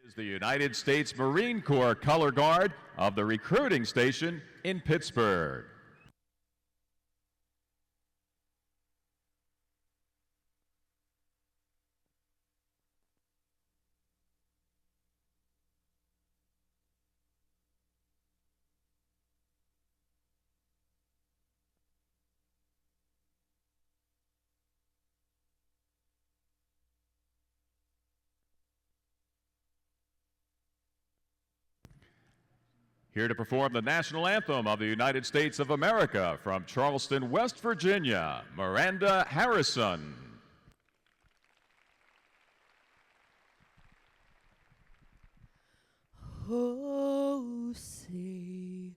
Is the United States Marine Corps Color Guard of the recruiting station in Pittsburgh. Here to perform the national anthem of the United States of America from Charleston, West Virginia, Miranda Harrison. Oh, say,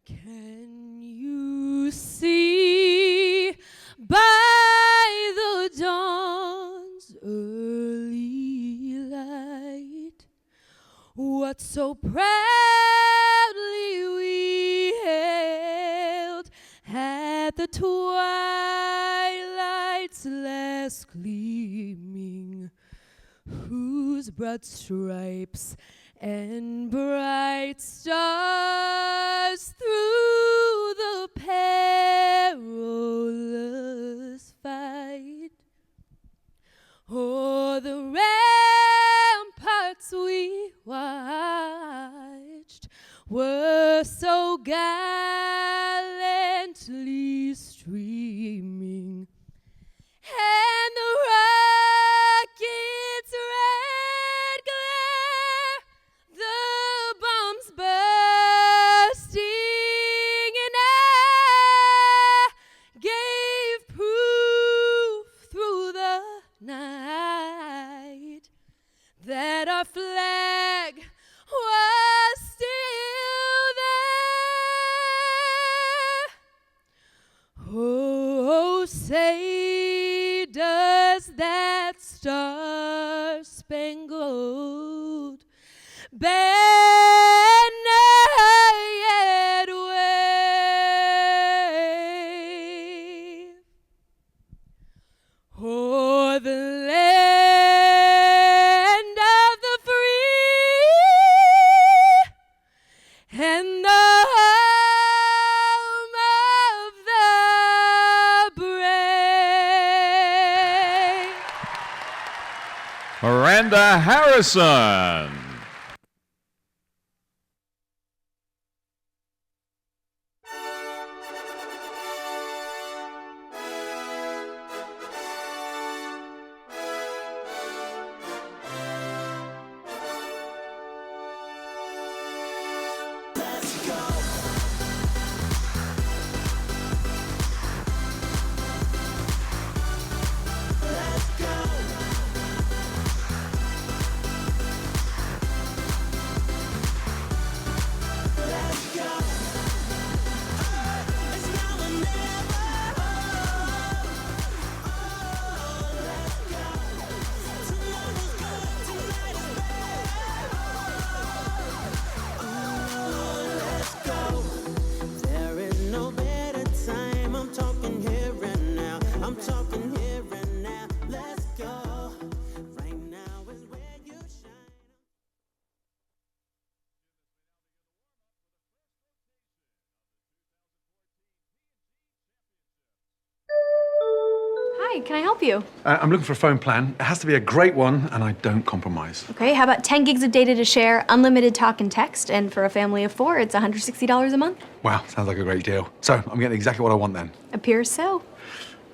can you see by the dawn's early light what so proudly we hailed at the twilight's last gleaming, whose broad stripes and bright stars through the perilous fight o'er the ramparts we watched were so gallantly streaming, and the rocket's red glare, the bombs bursting in air, gave proof through the night that our flag was still there. Oh, say does that star-spangled banner yet wave o'er the land of the free and the home of the brave? Miranda Harrison. Hi, can I help you? I'm looking for a phone plan. It has to be a great one, and I don't compromise. Okay, how about 10 gigs of data to share, unlimited talk and text, and for a family of 4, it's $160 a month? Wow, sounds like a great deal. So, I'm getting exactly what I want then. Appears so.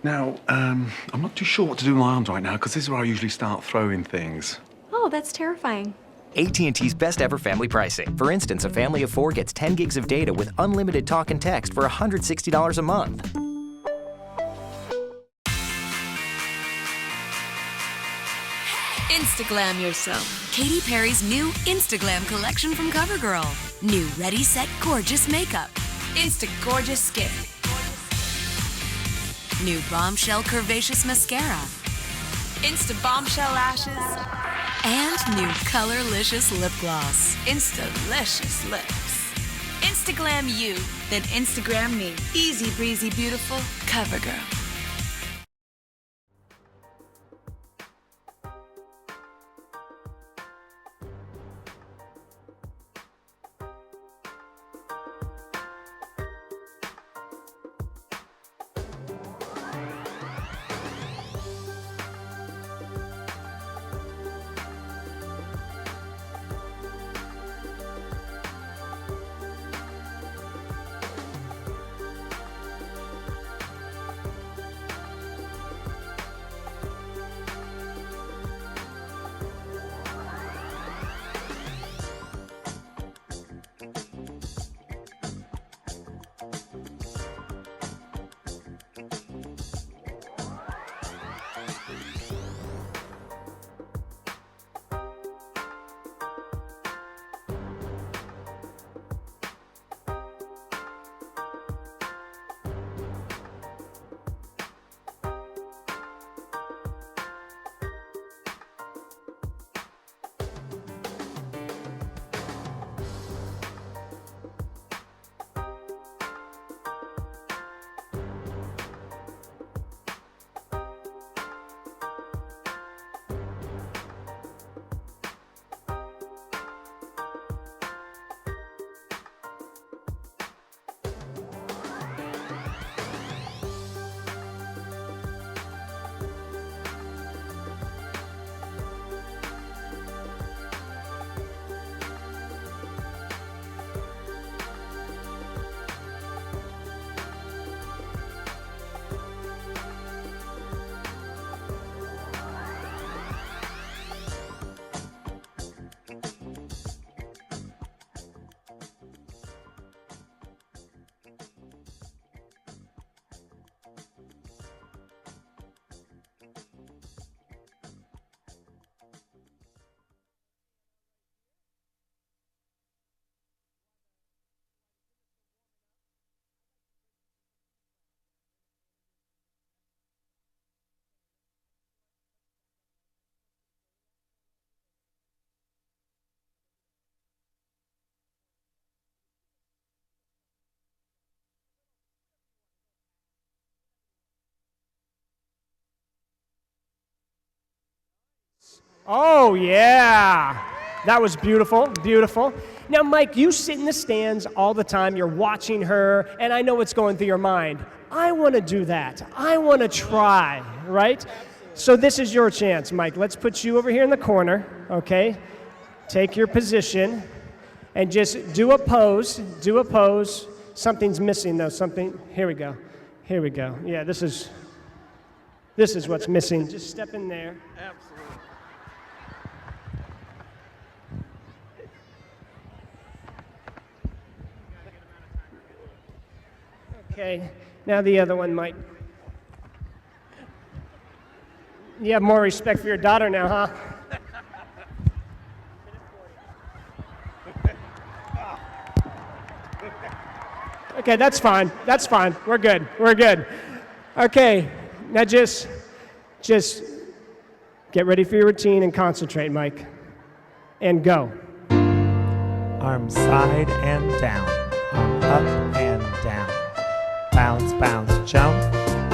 Now, I'm not too sure what to do with my arms right now, because this is where I usually start throwing things. Oh, that's terrifying. AT&T's best ever family pricing. For instance, a family of 4 gets 10 gigs of data with unlimited talk and text for $160 a month. Instaglam yourself. Katy Perry's new Instaglam collection from CoverGirl. New Ready, Set, Gorgeous makeup. Insta Gorgeous skin. New Bombshell Curvaceous mascara. Insta Bombshell lashes. And new Colorlicious lip gloss. Insta-licious lips. Instaglam you, then Instagram me. Easy breezy beautiful CoverGirl. Oh, yeah. That was beautiful, beautiful. Now, Mike, you sit in the stands all the time. You're watching her, and I know what's going through your mind. I want to do that. I want to try, right? So this is your chance, Mike. Let's put you over here in the corner, okay? Take your position and just do a pose. Do a pose. Something's missing, though. Something. Here we go. Here we go. Yeah, this is what's missing. Just step in there. Absolutely. Okay. Now the other one, Mike. You have more respect for your daughter now, huh? Okay, that's fine. That's fine. We're good. We're good. Okay, now just get ready for your routine and concentrate, Mike. And go. Arms side and down. Arm up and down. Bounce, bounce, jump,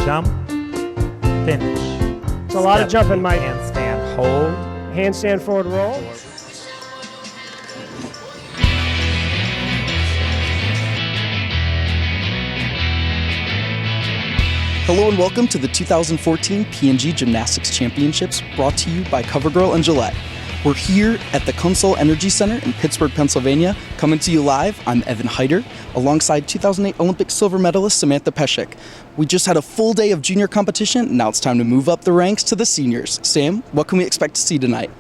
jump, finish. It's a lot of jumping, Mike. Handstand, hold. Handstand forward roll. Hello and welcome to the 2014 P&G Gymnastics Championships, brought to you by CoverGirl and Gillette. We're here at the CONSOL Energy Center in Pittsburgh, Pennsylvania. Coming to you live, I'm Evan Heiter, alongside 2008 Olympic silver medalist Samantha Peszek. We just had a full day of junior competition, now it's time to move up the ranks to the seniors. Sam, what can we expect to see tonight?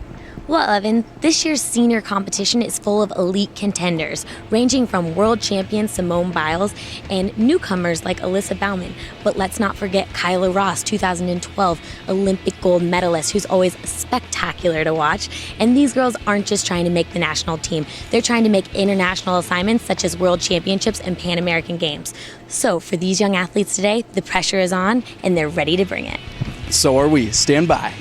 Well, Evan, this year's senior competition is full of elite contenders, ranging from world champion Simone Biles and newcomers like Alyssa Baumann. But let's not forget Kyla Ross, 2012 Olympic gold medalist, who's always spectacular to watch. And these girls aren't just trying to make the national team. They're trying to make international assignments such as World Championships and Pan American Games. So for these young athletes today, the pressure is on and they're ready to bring it. So are we. Stand by.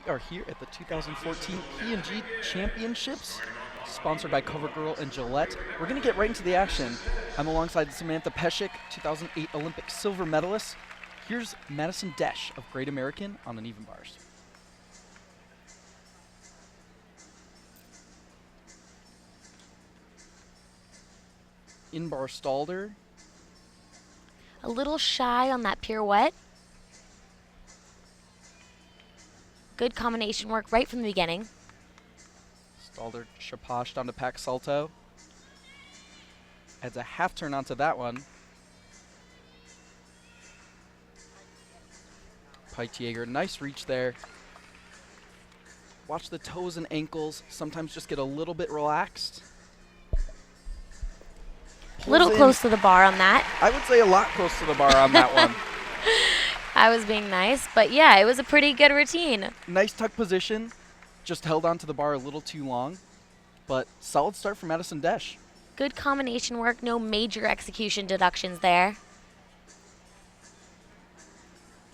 We are here at the 2014 P&G Championships, sponsored by CoverGirl and Gillette. We're going to get right into the action. I'm alongside Samantha Peszek, 2008 Olympic silver medalist. Here's Madison Desch of Great American on uneven bars. In-bar Stalder. A little shy on that pirouette. Good combination work right from the beginning. Stalder chapached onto Pack Salto. Adds a half turn onto that one. Peitjager, nice reach there. Watch the toes and ankles. Sometimes just get a little bit relaxed. A little close to the bar on that. I would say a lot close to the bar on that one. I was being nice, but yeah, it was a pretty good routine. Nice tuck position, just held onto the bar a little too long, but solid start for Madison Desch. Good combination work, no major execution deductions there.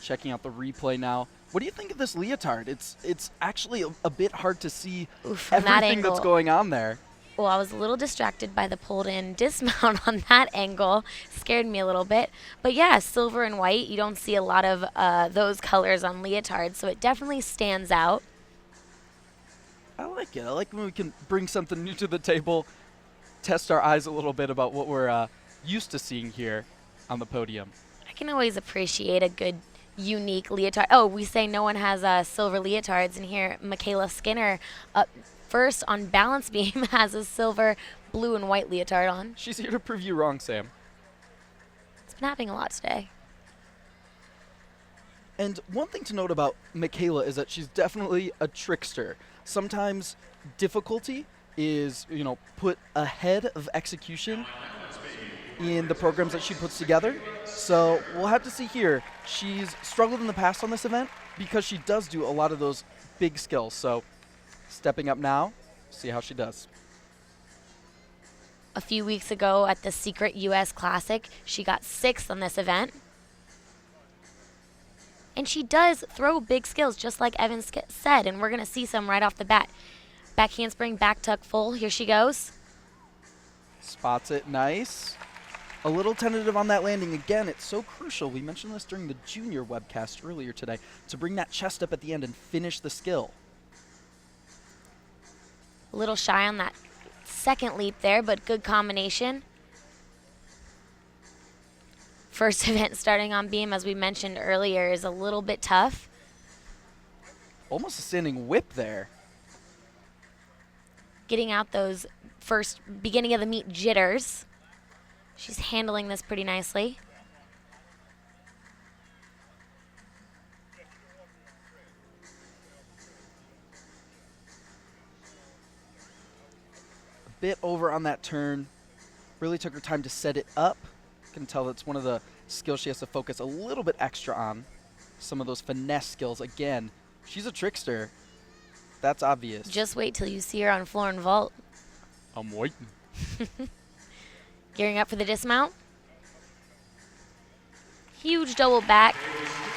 Checking out the replay now. What do you think of this leotard? It's actually a bit hard to see everything that's going on there. Well, I was a little distracted by the pulled-in dismount on that angle. Scared me a little bit. But yeah, silver and white, you don't see a lot of those colors on leotards, so it definitely stands out. I like it. I like when we can bring something new to the table, test our eyes a little bit about what we're used to seeing here on the podium. I can always appreciate a good, unique leotard. Oh, we say no one has silver leotards, and here Michaela Skinner up first on balance beam has a silver, blue, and white leotard on. She's here to prove you wrong, Sam. It's been happening a lot today. And one thing to note about Michaela is that she's definitely a trickster. Sometimes difficulty is, put ahead of execution in the programs that she puts together. So we'll have to see here. She's struggled in the past on this event because she does do a lot of those big skills. So stepping up now, see how she does. a few weeks ago at the Secret US Classic. She got 6th on this event. And she does throw big skills, just like Evan said, and we're going to see some right off the bat. Back handspring, back tuck full. Here she goes. Spots it nice. A little tentative on that landing. Again, it's so crucial. We mentioned this during the junior webcast earlier today, to bring that chest up at the end and finish the skill. A little shy on that second leap there, but good combination. First event starting on beam, as we mentioned earlier, is a little bit tough. Almost a standing whip there. Getting out those first beginning of the meet jitters. She's handling this pretty nicely. A bit over on that turn. Really took her time to set it up. Can tell that's one of the skills she has to focus a little bit extra on. Some of those finesse skills. Again, she's a trickster. That's obvious. Just wait till you see her on floor and vault. I'm waiting. Gearing up for the dismount. Huge double back.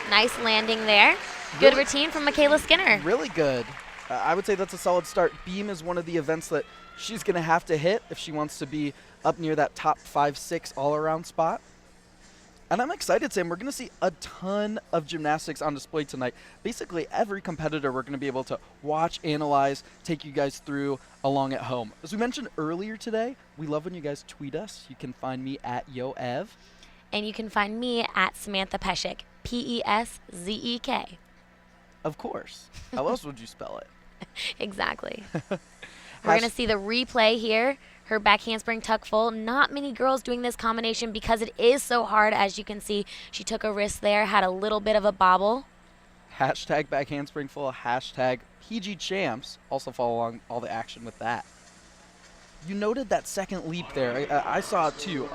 Nice landing there. Good routine from Michaela Skinner. Really good. I would say that's a solid start. Beam is one of the events that she's going to have to hit if she wants to be up near that top 5-6 all-around spot. And I'm excited, Sam. We're going to see a ton of gymnastics on display tonight. Basically, every competitor we're going to be able to watch, analyze, take you guys through along at home. As we mentioned earlier today, we love when you guys tweet us. You can find me at YoEv. And you can find me at Samantha Peszek, P-E-S-Z-E-K. Of course. How else would you spell it? Exactly. We're going to see the replay here. Her back handspring tuck full. Not many girls doing this combination because it is so hard. As you can see, she took a risk there, had a little bit of a bobble. Hashtag back handspring full, hashtag PG Champs. Also follow along all the action with that. You noted that second leap there. I saw it too,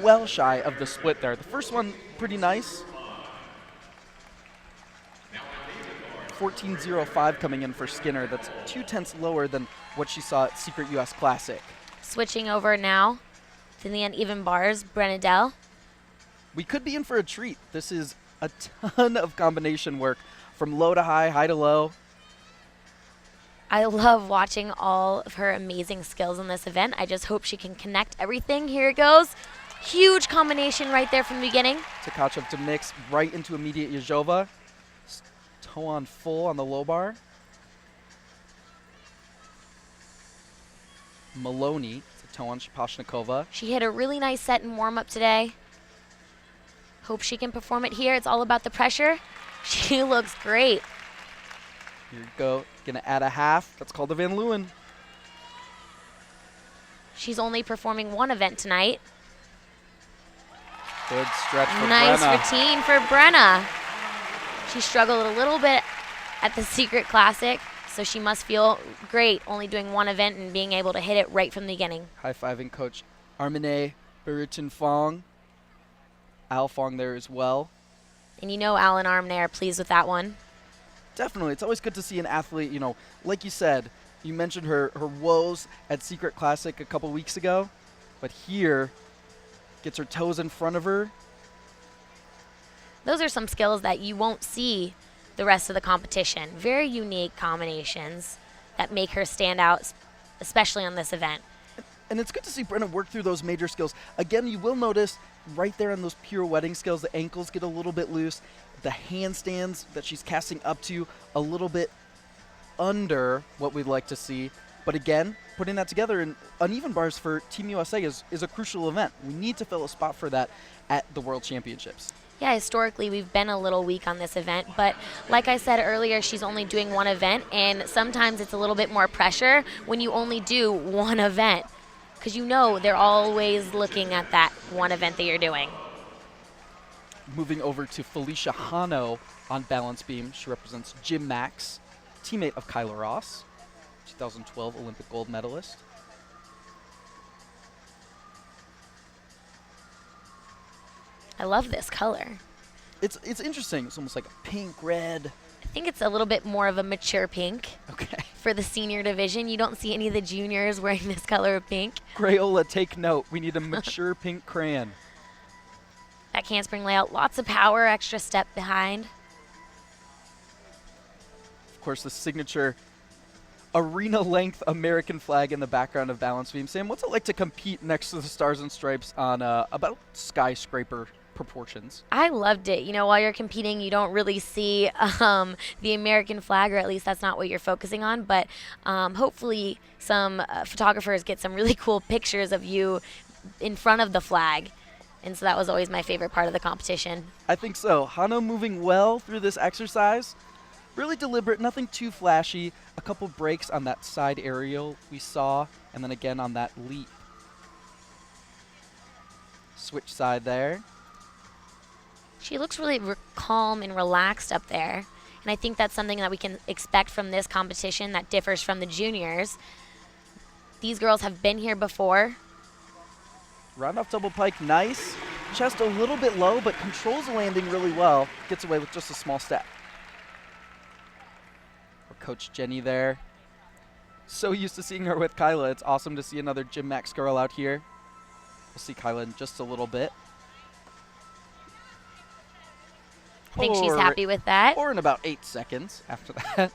well shy of the split there. The first one, pretty nice. 14.05 coming in for Skinner. That's 0.2 lower than what she saw at Secret US Classic. Switching over now to the uneven bars, Brenadell. We could be in for a treat. This is a ton of combination work from low to high, high to low. I love watching all of her amazing skills in this event. I just hope she can connect everything. Here it goes. Huge combination right there from the beginning. Tkachev to mix right into immediate Yezhova. Toe on full on the low bar. Maloney to toe on Shapashnikova. She hit a really nice set in warm-up today. Hope she can perform it here. It's all about the pressure. She looks great. Here we go. Gonna add a half. That's called a Van Leeuwen. She's only performing one event tonight. Good stretch for Nice Brenna. routine for Brenna. She struggled a little bit at the Secret Classic, so she must feel great only doing one event and being able to hit it right from the beginning. High-fiving Coach Armine Buritin Fong. Al Fong there as well. And you know Al and Armine are pleased with that one. Definitely. It's always good to see an athlete, you know, like you said, you mentioned her woes at Secret Classic a couple weeks ago, but here gets her toes in front of her. Those are some skills that you won't see the rest of the competition. Very unique combinations that make her stand out, especially on this event. And it's good to see Brenna work through those major skills. Again, you will notice right there on those pirouetting skills, the ankles get a little bit loose. The handstands that she's casting up to a little bit under what we'd like to see. But again, putting that together in uneven bars for Team USA is a crucial event. We need to fill a spot for that at the World Championships. Yeah, historically, we've been a little weak on this event, but like I said earlier, she's only doing one event, and sometimes it's a little bit more pressure when you only do one event, because you know they're always looking at that one event that you're doing. Moving over to Felicia Hano on balance beam. She represents Gym Max, teammate of Kyla Ross, 2012 Olympic gold medalist. I love this color. It's interesting. It's almost like a pink, red, I think it's a little bit more of a mature pink. Okay. For the senior division. You don't see any of the juniors wearing this color of pink. Crayola, take note. We need a mature pink crayon. That handspring layout, lots of power, extra step behind. Of course, the signature arena-length American flag in the background of balance beam. Sam, what's it like to compete next to the Stars and Stripes on about skyscraper proportions? I loved it. You know, while you're competing, you don't really see the American flag, or at least that's not what you're focusing on. But hopefully some photographers get some really cool pictures of you in front of the flag. And so that was always my favorite part of the competition. I think so. Hano moving well through this exercise. Really deliberate, nothing too flashy. A couple breaks on that side aerial we saw, and then again on that leap. Switch side there. She looks really calm and relaxed up there. And I think that's something that we can expect from this competition that differs from the juniors. These girls have been here before. Round off double pike, nice. Chest a little bit low, but controls the landing really well. Gets away with just a small step. Or Coach Jenny there. So used to seeing her with Kyla. It's awesome to see another Gym Max girl out here. We'll see Kyla in just a little bit. I think she's happy with that. Or in about 8 seconds after that.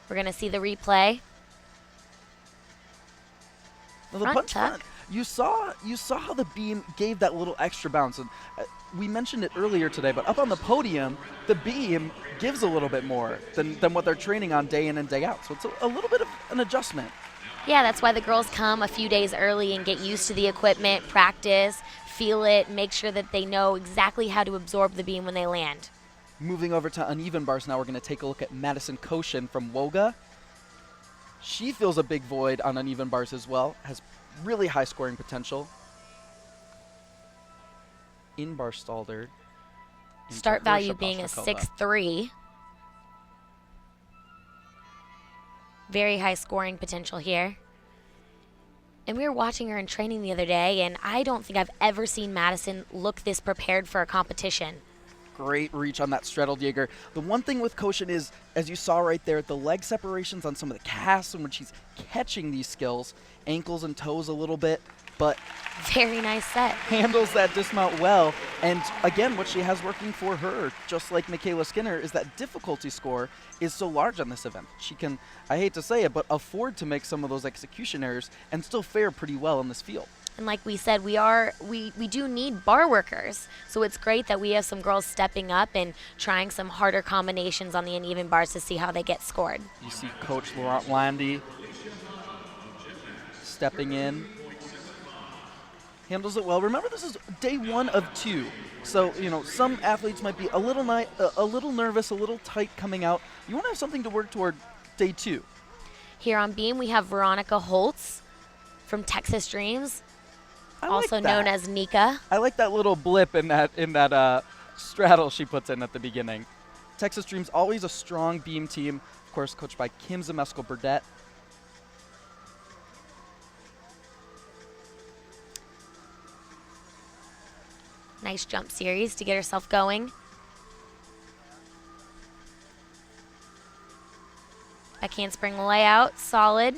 We're going to see the replay. Now the punch front, you saw how the beam gave that little extra bounce. And we mentioned it earlier today, but up on the podium, the beam gives a little bit more than what they're training on day in and day out. So it's a little bit of an adjustment. Yeah, that's why the girls come a few days early and get used to the equipment, practice, feel it, make sure that they know exactly how to absorb the beam when they land. Moving over to uneven bars now, we're going to take a look at Madison Koshin from Woga. She fills a big void on uneven bars as well, has really high scoring potential. In-bar Stalder. Start value being a 6'3". Very high scoring potential here. And we were watching her in training the other day, and I don't think I've ever seen Madison look this prepared for a competition. Great reach on that straddle Jaeger. The one thing with Koshin is, as you saw right there, the leg separations on some of the casts and when she's catching these skills, ankles and toes a little bit, but very nice set. Handles that dismount well. And again, what she has working for her, just like Michaela Skinner, is that difficulty score is so large on this event. She can, I hate to say it, but afford to make some of those execution errors and still fare pretty well in this field. And like we said, we do need bar workers. So it's great that we have some girls stepping up and trying some harder combinations on the uneven bars to see how they get scored. You see Coach Laurent Landy stepping in. Handles it well. Remember, this is day 1 of 2. So, you know, some athletes might be a little nervous, a little tight coming out. You want to have something to work toward day 2. Here on beam, we have Veronica Holtz from Texas Dreams. Also known as Nika. I like that little blip in that straddle she puts in at the beginning. Texas Dreams, always a strong beam team, of course, coached by Kim Zemesco-Burdett. Nice jump series to get herself going. Back handspring layout, solid.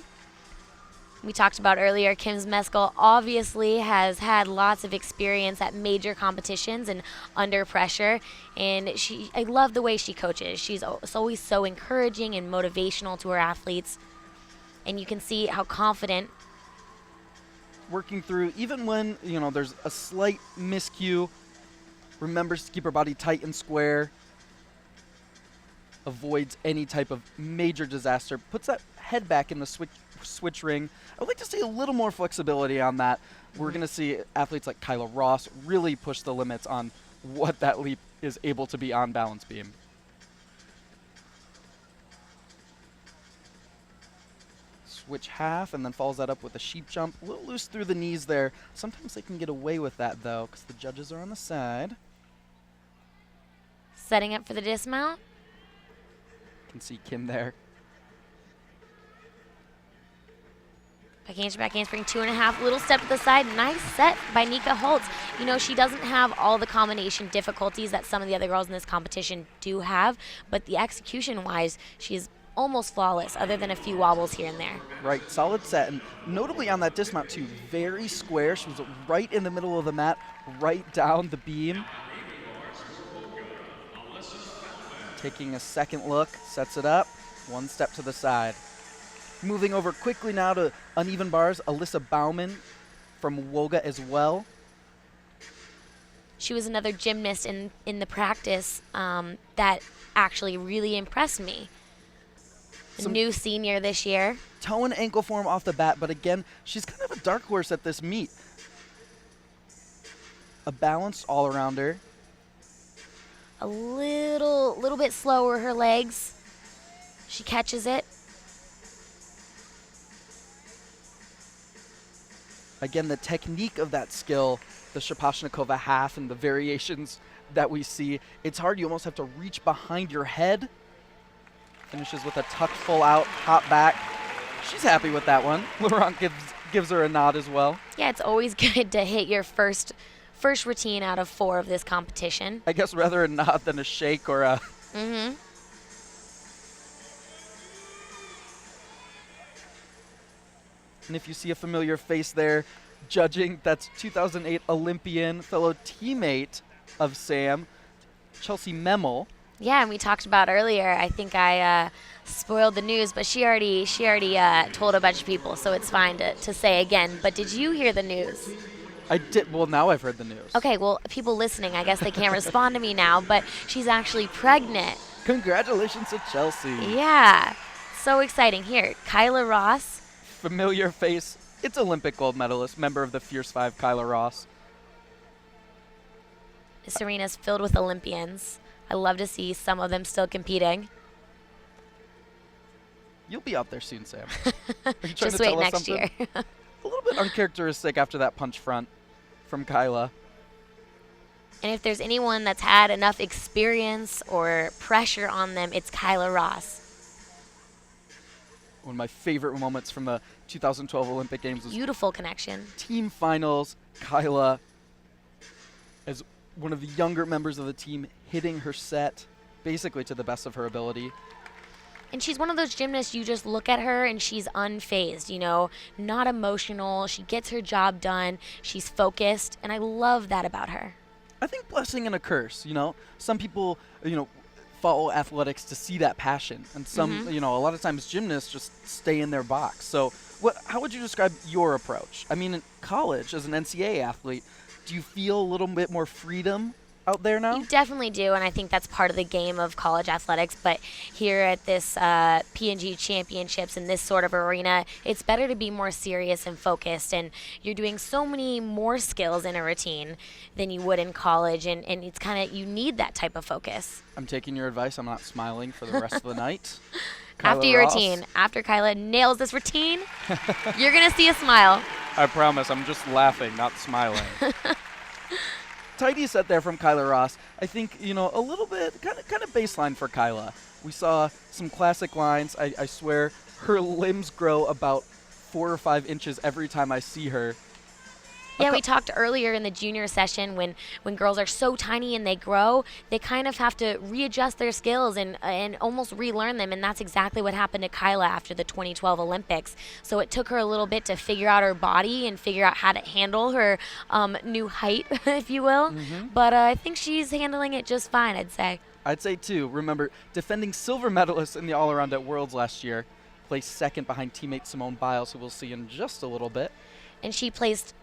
We talked about earlier, Kim Zemesco obviously has had lots of experience at major competitions and under pressure, and I love the way she coaches. She's always so encouraging and motivational to her athletes, and you can see how confident. Working through, even when, you know, there's a slight miscue, remembers to keep her body tight and square, avoids any type of major disaster, puts that head back in the switch ring. I would like to see a little more flexibility on that. We're going to see athletes like Kyla Ross really push the limits on what that leap is able to be on balance beam. Switch half and then follows that up with a sheep jump. A little loose through the knees there. Sometimes they can get away with that though because the judges are on the side. Setting up for the dismount. You can see Kim there. Back handspring, 2.5, little step to the side. Nice set by Nika Holtz. You know, she doesn't have all the combination difficulties that some of the other girls in this competition do have, but the execution-wise, she's almost flawless, other than a few wobbles here and there. Right, solid set, and notably on that dismount too, very square. She was right in the middle of the mat, right down the beam. Taking a second look, sets it up, one step to the side. Moving over quickly now to uneven bars, Alyssa Baumann from Woga as well. She was another gymnast in the practice that actually really impressed me. A new senior this year. Toe and ankle form off the bat, but again, she's kind of a dark horse at this meet. A balanced all-arounder. A little bit slower, her legs. She catches it. Again, the technique of that skill, the Shaposhnikova half and the variations that we see, it's hard. You almost have to reach behind your head. Finishes with a tucked full out, hop back. She's happy with that one. Laurent gives her a nod as well. Yeah, it's always good to hit your first routine out of 4 of this competition. I guess rather a nod than a shake or a... Mm-hmm. And if you see a familiar face there judging, that's 2008 Olympian, fellow teammate of Sam, Chelsea Memel. Yeah, and we talked about earlier, I think I spoiled the news, but she already told a bunch of people, so it's fine to say again. But did you hear the news? I did. Well, now I've heard the news. Okay, well, people listening, I guess they can't respond to me now, but she's actually pregnant. Congratulations to Chelsea. Yeah, so exciting. Here, Kyla Ross. Familiar face. It's Olympic gold medalist, member of the Fierce Five, Kyla Ross. This arena's filled with Olympians. I love to see some of them still competing. You'll be out there soon, Sam. Just wait next year. A little bit uncharacteristic after that punch front from Kyla. And if there's anyone that's had enough experience or pressure on them, it's Kyla Ross. One of my favorite moments from the 2012 Olympic Games was beautiful connection. Team finals, Kyla as one of the younger members of the team hitting her set basically to the best of her ability. And she's one of those gymnasts, you just look at her and she's unfazed, you know, not emotional. She gets her job done. She's focused, and I love that about her. I think blessing and a curse, you know. Some people, you know, follow athletics to see that passion, and some, you know, a lot of times gymnasts just stay in their box. So how would you describe your approach? I mean, in college, as an NCAA athlete, do you feel a little bit more freedom out there now? You definitely do, and I think that's part of the game of college athletics. But here at this P&G Championships in this sort of arena, it's better to be more serious and focused, and you're doing so many more skills in a routine than you would in college, and it's kind of, you need that type of focus. I'm taking your advice. I'm not smiling for the rest of the night. After your routine, after Kyla nails this routine, you're going to see a smile. I promise. I'm just laughing, not smiling. Tidy set there from Kyla Ross. I think, you know, a little bit kind of baseline for Kyla. We saw some classic lines. I swear her limbs grow about 4 or 5 inches every time I see her. Yeah, we talked earlier in the junior session when girls are so tiny and they grow, they kind of have to readjust their skills and almost relearn them, and that's exactly what happened to Kyla after the 2012 Olympics. So it took her a little bit to figure out her body and figure out how to handle her new height, if you will. But I think she's handling it just fine, I'd say. I'd say too. Remember, defending silver medalist in the all-around at Worlds last year, placed second behind teammate Simone Biles, who we'll see in just a little bit. And she placed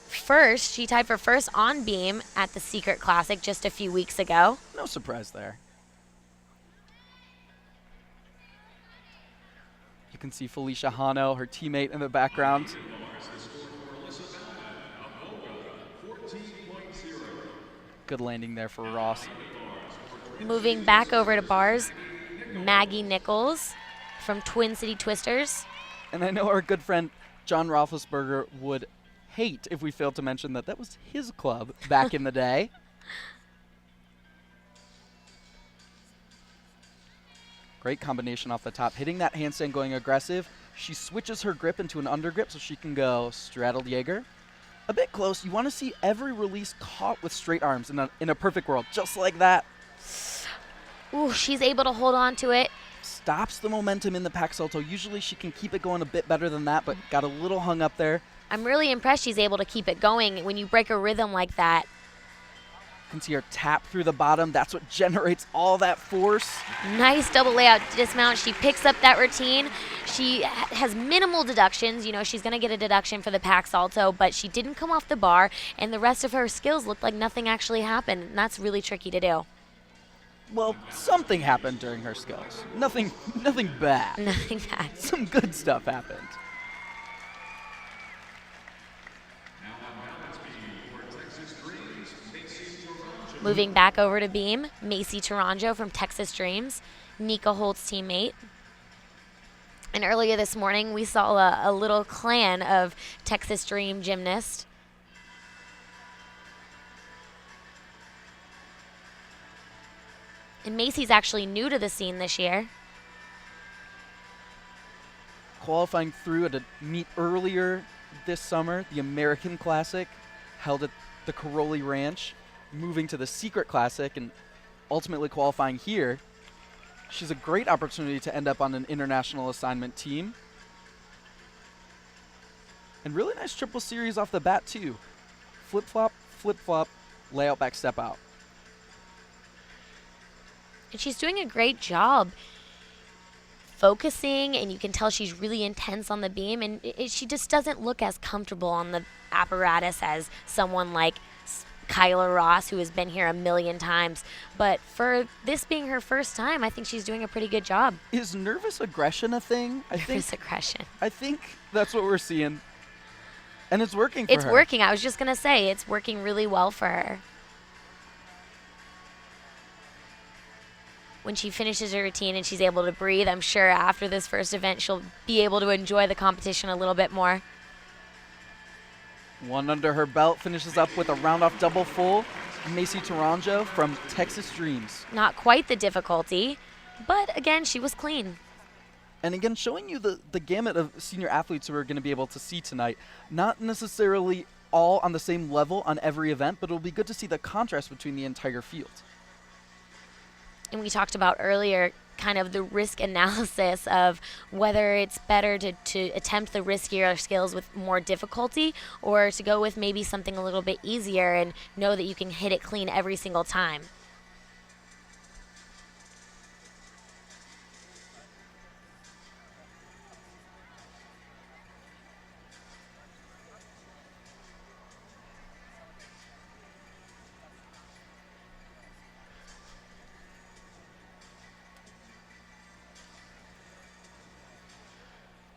first. She tied for first on beam at the Secret Classic just a few weeks ago. No surprise there. You can see Felicia Hano, her teammate, in the background. Good landing there for Ross. Moving back over to bars, Maggie Nichols from Twin City Twisters. And I know our good friend John Roethlisberger would hate if we failed to mention that was his club back in the day. Great combination off the top. Hitting that handstand, going aggressive. She switches her grip into an undergrip so she can go straddled Jaeger. A bit close. You want to see every release caught with straight arms in a perfect world. Just like that. Ooh, she's able to hold on to it. Stops the momentum in the pack salto. Usually she can keep it going a bit better than that, but got a little hung up there. I'm really impressed she's able to keep it going when you break a rhythm like that. You can see her tap through the bottom. That's what generates all that force. Nice double layout dismount. She picks up that routine. She has minimal deductions. You know, she's going to get a deduction for the pack salto, but she didn't come off the bar, and the rest of her skills looked like nothing actually happened, and that's really tricky to do. Well, something happened during her skills. Nothing bad. Nothing bad. Some good stuff happened. Moving back over to beam, Macy Taranjo from Texas Dreams, Nika Holt's teammate. And earlier this morning, we saw a little clan of Texas Dream gymnasts. And Macy's actually new to the scene this year. Qualifying through at a meet earlier this summer, the American Classic, held at the Caroli Ranch. Moving to the Secret Classic and ultimately qualifying here. She's a great opportunity to end up on an international assignment team. And really nice triple series off the bat too. Flip-flop, layout back, step out. And she's doing a great job focusing, and you can tell she's really intense on the beam, and she just doesn't look as comfortable on the apparatus as someone like Kyla Ross, who has been here a million times. But for this being her first time, I think she's doing a pretty good job. Is nervous aggression a thing? Nervous aggression. I think that's what we're seeing. And it's working for her. It's working. I was just going to say, it's working really well for her. When she finishes her routine and she's able to breathe, I'm sure after this first event, she'll be able to enjoy the competition a little bit more. One under her belt, finishes up with a round-off double full. Macy Taranjo from Texas Dreams. Not quite the difficulty, but again, she was clean. And again, showing you the gamut of senior athletes who we're going to be able to see tonight. Not necessarily all on the same level on every event, but it'll be good to see the contrast between the entire field. And we talked about earlier kind of the risk analysis of whether it's better to attempt the riskier skills with more difficulty or to go with maybe something a little bit easier and know that you can hit it clean every single time.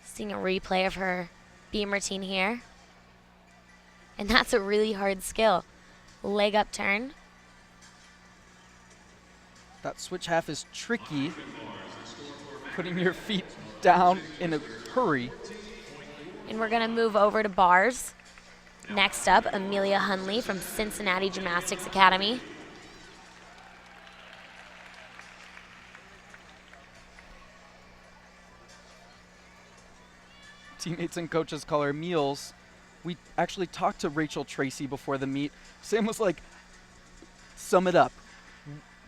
Seeing a replay of her beam routine here. And that's a really hard skill. Leg up turn. That switch half is tricky. Putting your feet down in a hurry. And we're gonna move over to bars. Next up, Amelia Hunley from Cincinnati Gymnastics Academy. Teammates and coaches call her Meals. We actually talked to Rachel Tracy before the meet. Sam was like, sum it up.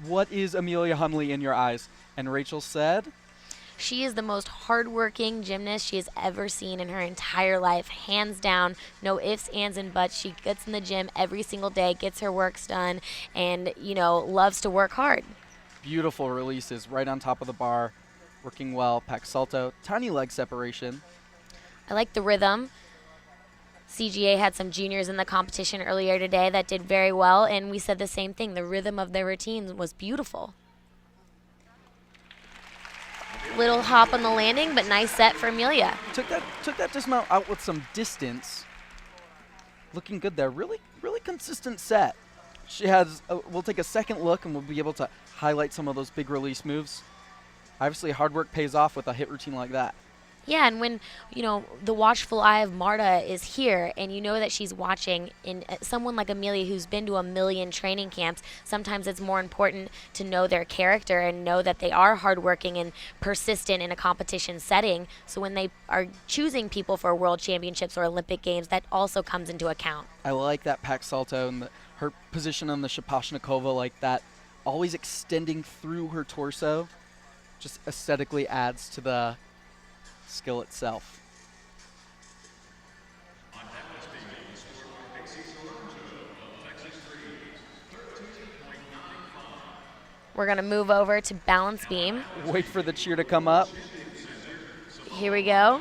What is Amelia Hunley in your eyes? And Rachel said, she is the most hardworking gymnast she has ever seen in her entire life, hands down. No ifs, ands, and buts. She gets in the gym every single day, gets her works done, and, you know, loves to work hard. Beautiful releases right on top of the bar. Working well. Pack salto. Tiny leg separation. I like the rhythm. CGA had some juniors in the competition earlier today that did very well, and we said the same thing. The rhythm of their routines was beautiful. Little hop on the landing, but nice set for Amelia. Took that dismount out with some distance. Looking good there. Really consistent set. She has. We'll take a second look, and we'll be able to highlight some of those big release moves. Obviously, hard work pays off with a hit routine like that. Yeah, and when, the watchful eye of Marta is here and you know that she's watching, in someone like Amelia who's been to a million training camps, sometimes it's more important to know their character and know that they are hardworking and persistent in a competition setting. So when they are choosing people for World Championships or Olympic Games, that also comes into account. I like that pack salto and her position on the Shaposhnikova like that, always extending through her torso, just aesthetically adds to the skill itself. We're going to move over to balance beam. Wait for the cheer to come up. Here we go.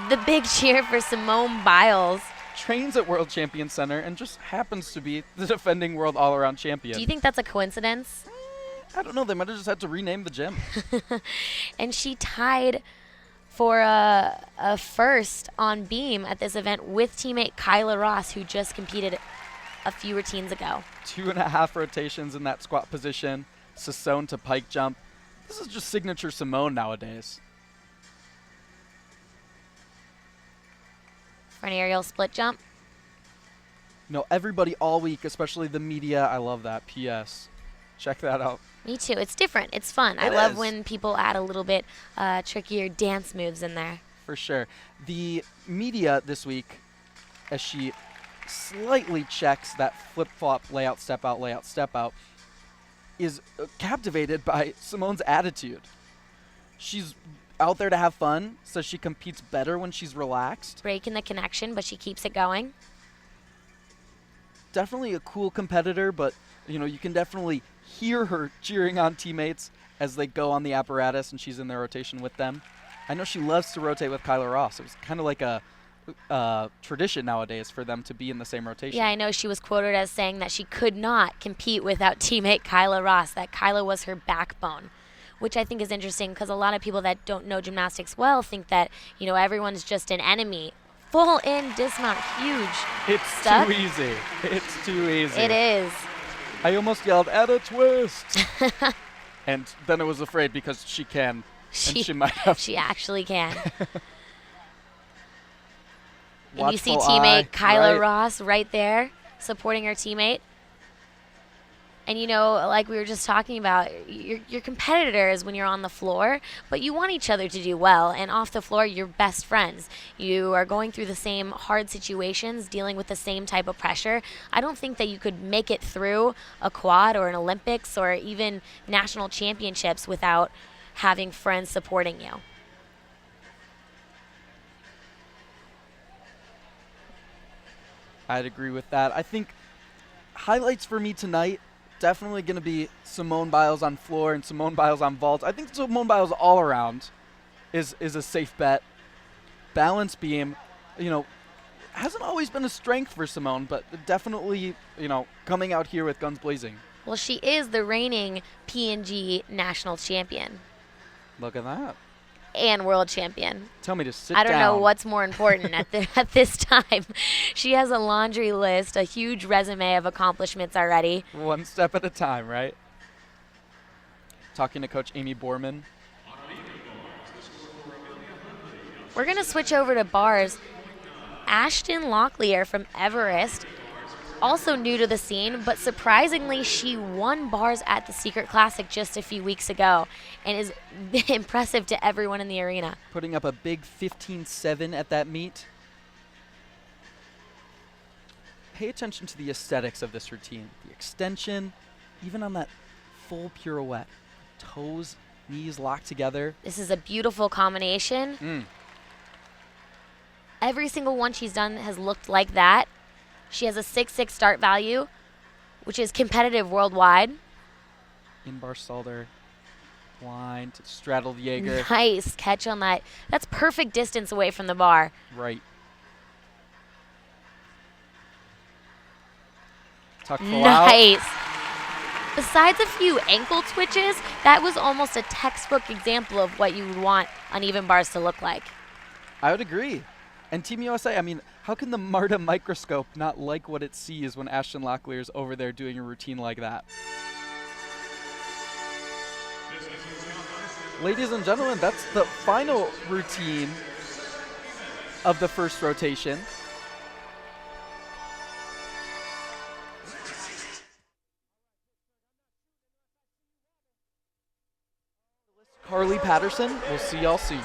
The big cheer for Simone Biles. Trains at World Champion Center and just happens to be the defending world all-around champion. Do you think that's a coincidence? I don't know. They might have just had to rename the gym. And she tied for a first on beam at this event with teammate Kyla Ross, who just competed a few routines ago. 2.5 rotations in that squat position. Sassone to pike jump. This is just signature Simone nowadays. For an aerial split jump. No, everybody all week, especially the media. I love that. P.S. Check that out. Me too. It's different. It's fun. I love when people add a little bit trickier dance moves in there. For sure. The media this week, as she slightly checks that flip-flop layout, step out, is captivated by Simone's attitude. She's out there to have fun, so she competes better when she's relaxed. Breaking the connection, but she keeps it going. Definitely a cool competitor, but you can definitely hear her cheering on teammates as they go on the apparatus and she's in their rotation with them. I know she loves to rotate with Kyla Ross. It was kind of like a tradition nowadays for them to be in the same rotation. Yeah, I know she was quoted as saying that she could not compete without teammate Kyla Ross, that Kyla was her backbone, which I think is interesting because a lot of people that don't know gymnastics well think that, everyone's just an enemy. Full in dismount, huge. It's stuff. too easy. It's too easy. It is. I almost yelled, "Add a twist!" And then I was afraid because she can. She might have. She actually can. And you Watchful see teammate eye, Kyla right. Ross right there supporting her teammate. And like we were just talking about, you're competitors when you're on the floor, but you want each other to do well. And off the floor, you're best friends. You are going through the same hard situations, dealing with the same type of pressure. I don't think that you could make it through a quad or an Olympics or even national championships without having friends supporting you. I'd agree with that. I think highlights for me tonight, definitely going to be Simone Biles on floor and Simone Biles on vault. I think Simone Biles all around is a safe bet. Balance beam, hasn't always been a strength for Simone, but definitely, coming out here with guns blazing. Well, she is the reigning P&G national champion. Look at that. And world champion. Tell me to sit I don't down. know what's more important at this time. She has a laundry list, a huge resume of accomplishments already. One step at a time, right? Talking to Coach Amy Borman. We're going to switch over to bars. Ashton Locklear from Everest, also new to the scene, but surprisingly, she won bars at the Secret Classic just a few weeks ago and is impressive to everyone in the arena. Putting up a big 15-7 at that meet. Pay attention to the aesthetics of this routine. The extension, even on that full pirouette. Toes, knees locked together. This is a beautiful combination. Every single one she's done has looked like that. She has a 6.6 start value, which is competitive worldwide. In-bar Salter, blind, straddled Jaeger. Nice catch on that. That's perfect distance away from the bar. Right. Tuck full out. Nice. Besides a few ankle twitches, that was almost a textbook example of what you would want uneven bars to look like. I would agree. And Team USA, how can the Marta microscope not like what it sees when Ashton Locklear's over there doing a routine like that? Ladies and gentlemen, that's the final routine of the first rotation. Carly Patterson, we'll see y'all soon.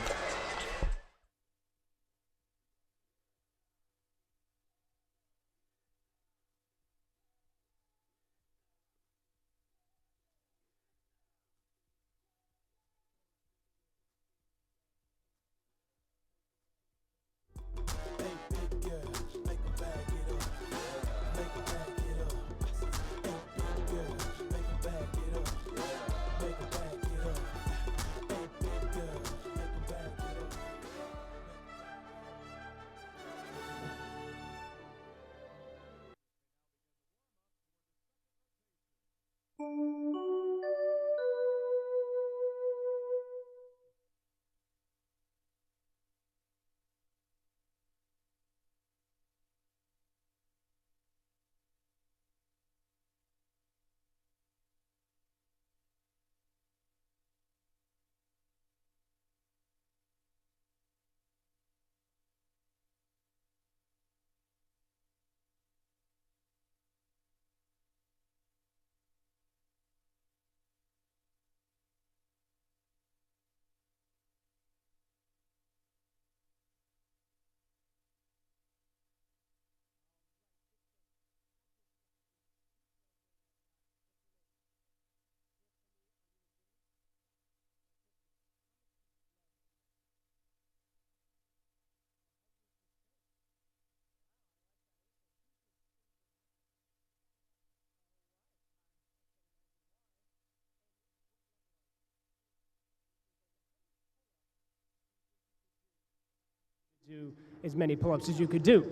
Do as many pull-ups as you could do.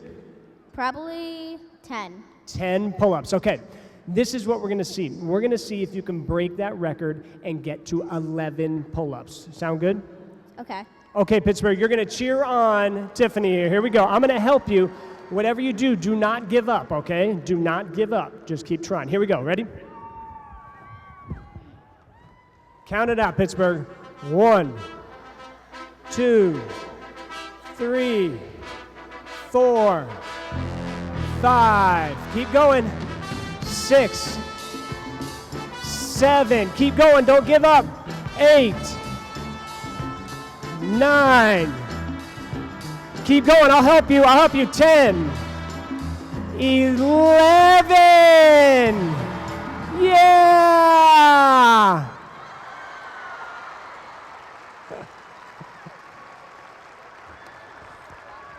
Probably 10. 10 pull-ups. Okay. This is what we're going to see. We're going to see if you can break that record and get to 11 pull-ups. Sound good? Okay. Okay, Pittsburgh, you're going to cheer on Tiffany here. Here we go. I'm going to help you. Whatever you do, do not give up, okay? Do not give up. Just keep trying. Here we go. Ready? Count it out, Pittsburgh. 1, 2, 3, 4, 5. Keep going. 6, 7. Keep going. Don't give up. 8, 9. Keep going. I'll help you. 10, 11. Yeah!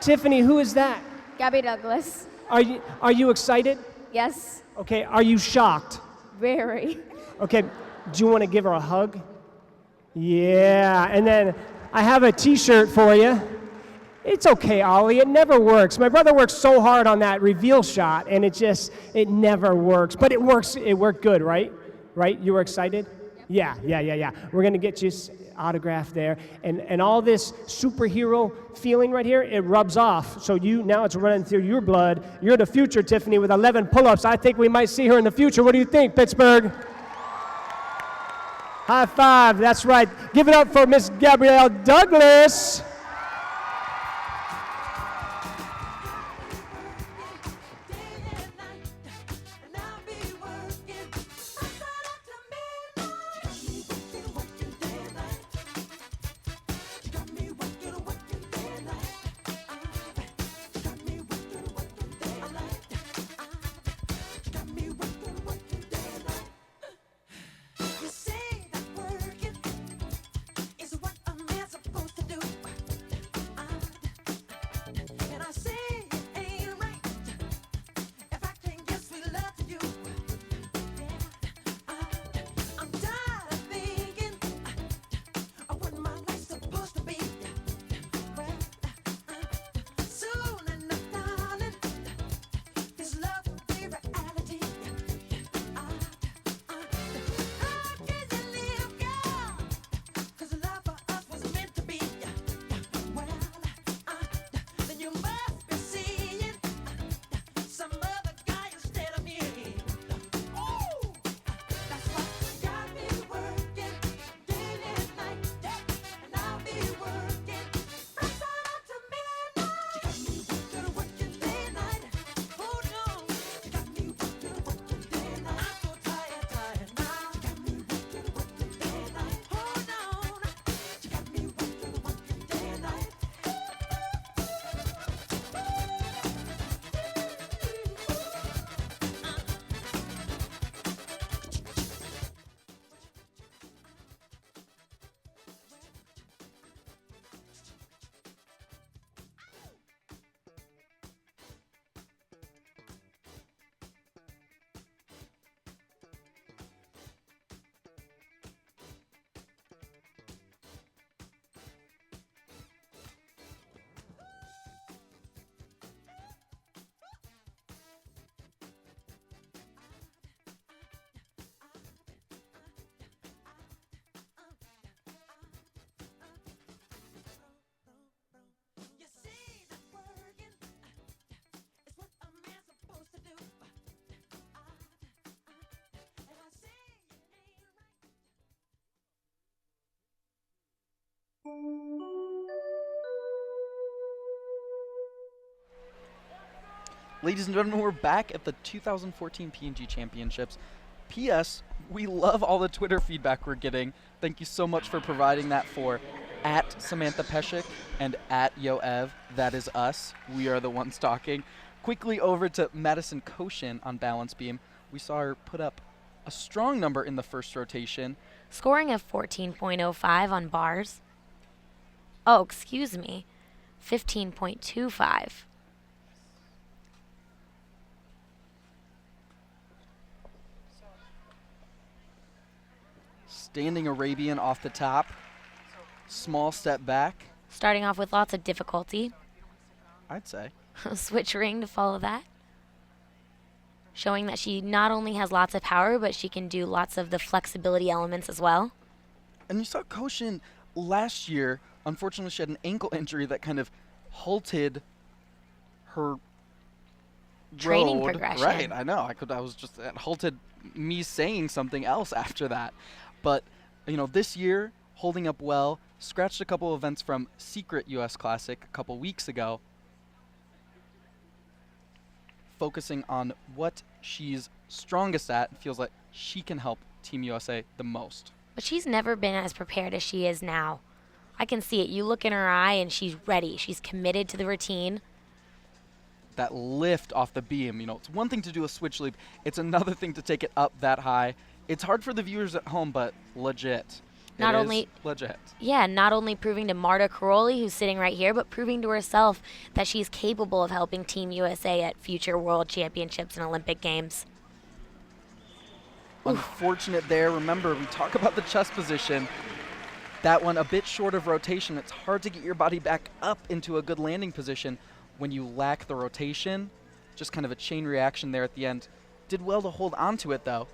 Tiffany, who is that? Gabby Douglas. Are you excited? Yes. Okay, are you shocked? Very. Okay, do you want to give her a hug? Yeah, and then I have a t-shirt for you. It's okay, Ollie, it never works. My brother works so hard on that reveal shot, and it never works. But it works, it worked good, right? Right, you were excited? Yeah. We're gonna get you autograph there, and all this superhero feeling right here, it rubs off. So now it's running through your blood. You're the future, Tiffany, with 11 pull-ups. I think we might see her in the future. What do you think, Pittsburgh? High five, that's right. Give it up for Miss Gabrielle Douglas. Ladies and gentlemen, we're back at the 2014 P&G Championships. P.S. We love all the Twitter feedback we're getting. Thank you so much for providing that for at Samantha Peszek and at Yoev. That is us. We are the ones talking. Quickly over to Madison Koshin on balance beam. We saw her put up a strong number in the first rotation. Scoring of 14.05 on bars. Oh, excuse me. 15.25. Standing Arabian off the top. Small step back. Starting off with lots of difficulty. I'd say. Switch ring to follow that. Showing that she not only has lots of power, but she can do lots of the flexibility elements as well. And you saw Koshin last year. Unfortunately, she had an ankle injury that kind of halted her training road. progression. Right, I know. I was just it halted me saying something else after that. But this year holding up well. Scratched a couple events from Secret U.S. Classic a couple weeks ago. Focusing on what she's strongest at, feels like she can help Team USA the most. But she's never been as prepared as she is now. I can see it. You look in her eye and she's ready. She's committed to the routine. That lift off the beam, it's one thing to do a switch leap. It's another thing to take it up that high. It's hard for the viewers at home, but legit. Not only legit. Yeah, not only proving to Marta Caroli, who's sitting right here, but proving to herself that she's capable of helping Team USA at future World Championships and Olympic Games. Unfortunate there. Remember, we talk about the chest position. That one a bit short of rotation. It's hard to get your body back up into a good landing position when you lack the rotation. Just kind of a chain reaction there at the end. Did well to hold on to it, though.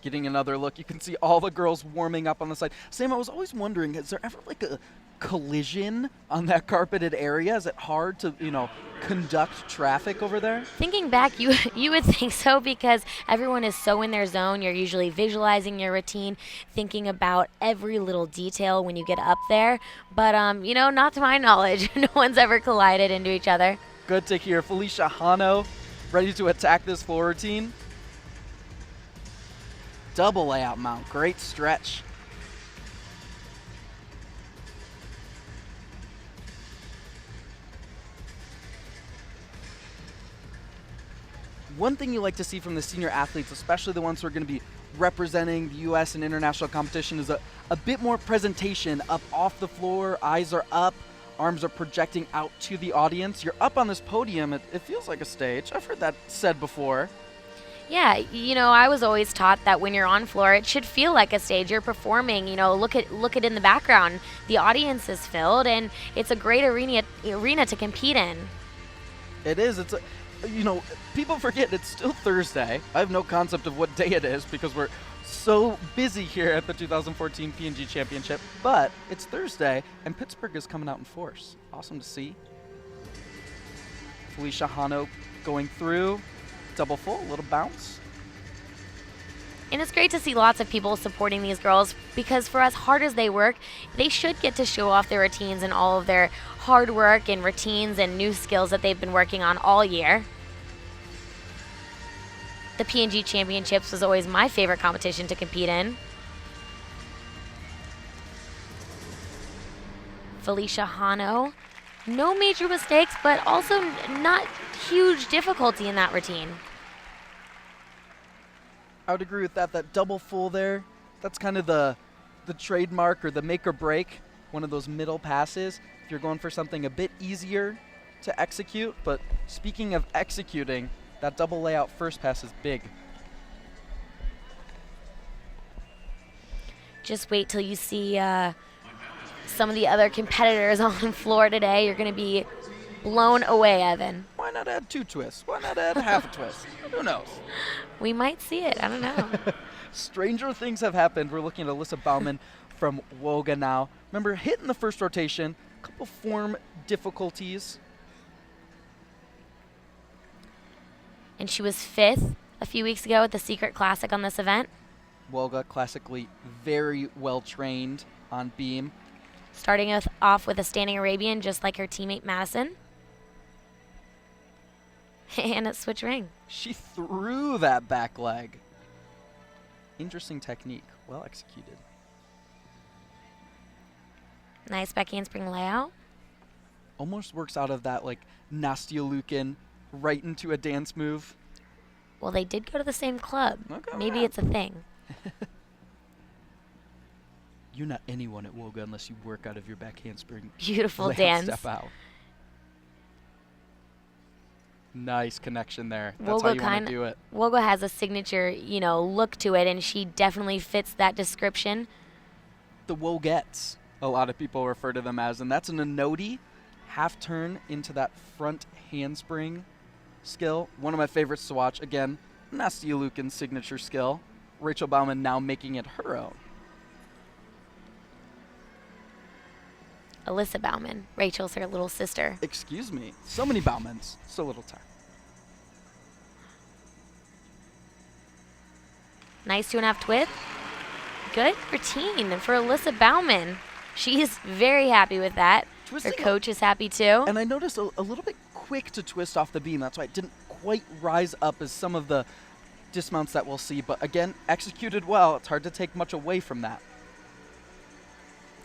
Getting another look. You can see all the girls warming up on the side. Sam, I was always wondering, is there ever like a collision on that carpeted area? Is it hard to, conduct traffic over there? Thinking back, you would think so, because everyone is so in their zone. You're usually visualizing your routine, thinking about every little detail when you get up there. But, not to my knowledge. No one's ever collided into each other. Good to hear. Felicia Hano ready to attack this floor routine. Double layout mount. Great stretch. One thing you like to see from the senior athletes, especially the ones who are going to be representing the U.S. in international competition, is a bit more presentation up off the floor. Eyes are up. Arms are projecting out to the audience. You're up on this podium. It feels like a stage. I've heard that said before. Yeah, I was always taught that when you're on floor, it should feel like a stage. You're performing. Look at in the background. The audience is filled, and it's a great arena to compete in. It is. It's people forget it's still Thursday. I have no concept of what day it is because we're so busy here at the 2014 P&G Championship. But it's Thursday, and Pittsburgh is coming out in force. Awesome to see. Felicia Hano going through. Double full, little bounce. And it's great to see lots of people supporting these girls, because for as hard as they work, they should get to show off their routines and all of their hard work and routines and new skills that they've been working on all year. The P&G Championships was always my favorite competition to compete in. Felicia Hano, no major mistakes, but also not huge difficulty in that routine. I would agree with that. That double full there, that's kind of the trademark or the make or break, one of those middle passes. If you're going for something a bit easier to execute, but speaking of executing, that double layout first pass is big. Just wait till you see some of the other competitors on the floor today. You're going to be blown away, Evan. Why not add 2 twists? Why not add half a twist? Who knows? We might see it. I don't know. Stranger things have happened. We're looking at Alyssa Bauman from Woga now. Remember, hit in the first rotation, a couple form difficulties. And she was 5th a few weeks ago at the Secret Classic on this event. Wolga, classically very well trained on beam. Starting off with a standing Arabian, just like her teammate Madison. And a switch ring. She threw that back leg. Interesting technique. Well executed. Nice back handspring layout. Almost works out of that, like, Nastia Lukin right into a dance move. Well, they did go to the same club. Okay, Maybe yeah. it's a thing. You're not anyone at Wolga unless you work out of your back handspring. Beautiful layout dance. Step out. Nice connection there. That's Wolga how you want to do it. Wolga has a signature, look to it, and she definitely fits that description. The Wogettes, a lot of people refer to them as, and that's an Anodi half turn into that front handspring skill. One of my favorites to watch. Again, Nastia Lukin's signature skill. Rachel Bauman now making it her own. Alyssa Bauman. Rachel's her little sister. Excuse me. So many Baumans. So little time. Nice 2.5 twist. Good routine for Alyssa Bauman. She's very happy with that. Twisting her coach is happy too. And I noticed a little bit quick to twist off the beam. That's why it didn't quite rise up as some of the dismounts that we'll see. But again, executed well. It's hard to take much away from that.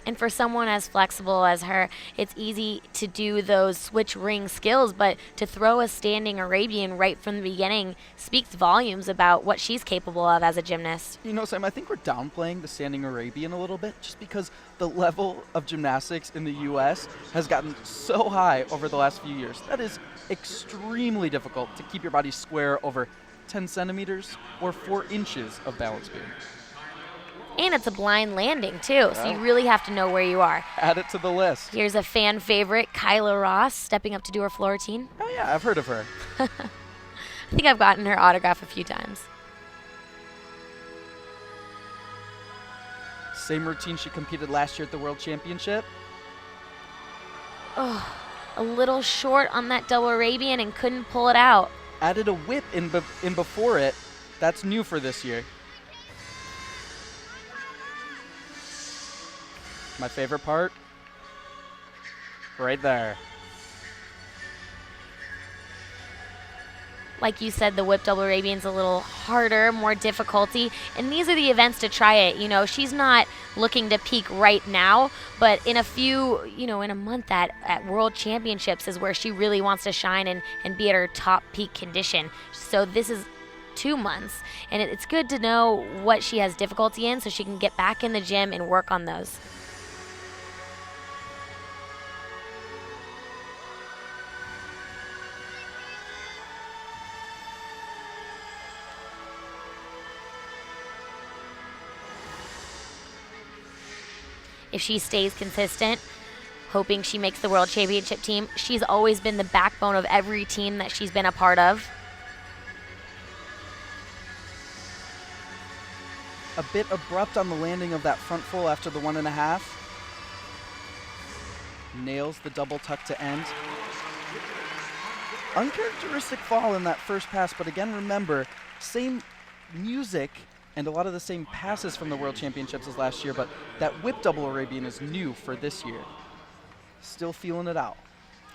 And for someone as flexible as her, it's easy to do those switch ring skills, but to throw a standing Arabian right from the beginning speaks volumes about what she's capable of as a gymnast. You know, Sam, I think we're downplaying the standing Arabian a little bit just because the level of gymnastics in the U.S. has gotten so high over the last few years. That is extremely difficult to keep your body square over 10 centimeters or 4 inches of balance beam. And it's a blind landing, too, so you really have to know where you are. Add it to the list. Here's a fan favorite, Kyla Ross, stepping up to do her floor routine. Oh, yeah, I've heard of her. I think I've gotten her autograph a few times. Same routine she competed last year at the World Championship. Oh, a little short on that double Arabian and couldn't pull it out. Added a whip in before it. That's new for this year. My favorite part, right there. Like you said, the whip double Arabian's a little harder, more difficulty, and these are the events to try it. You know, she's not looking to peak right now, but in a few, in a month at World Championships is where she really wants to shine and be at her top peak condition. So this is 2 months, and it's good to know what she has difficulty in so she can get back in the gym and work on those. If she stays consistent, hoping she makes the World Championship team, she's always been the backbone of every team that she's been a part of. A bit abrupt on the landing of that front full after the 1.5. Nails the double tuck to end. Uncharacteristic fall in that first pass, but again, remember, same music and a lot of the same passes from the World Championships as last year, but that whip double Arabian is new for this year. Still feeling it out.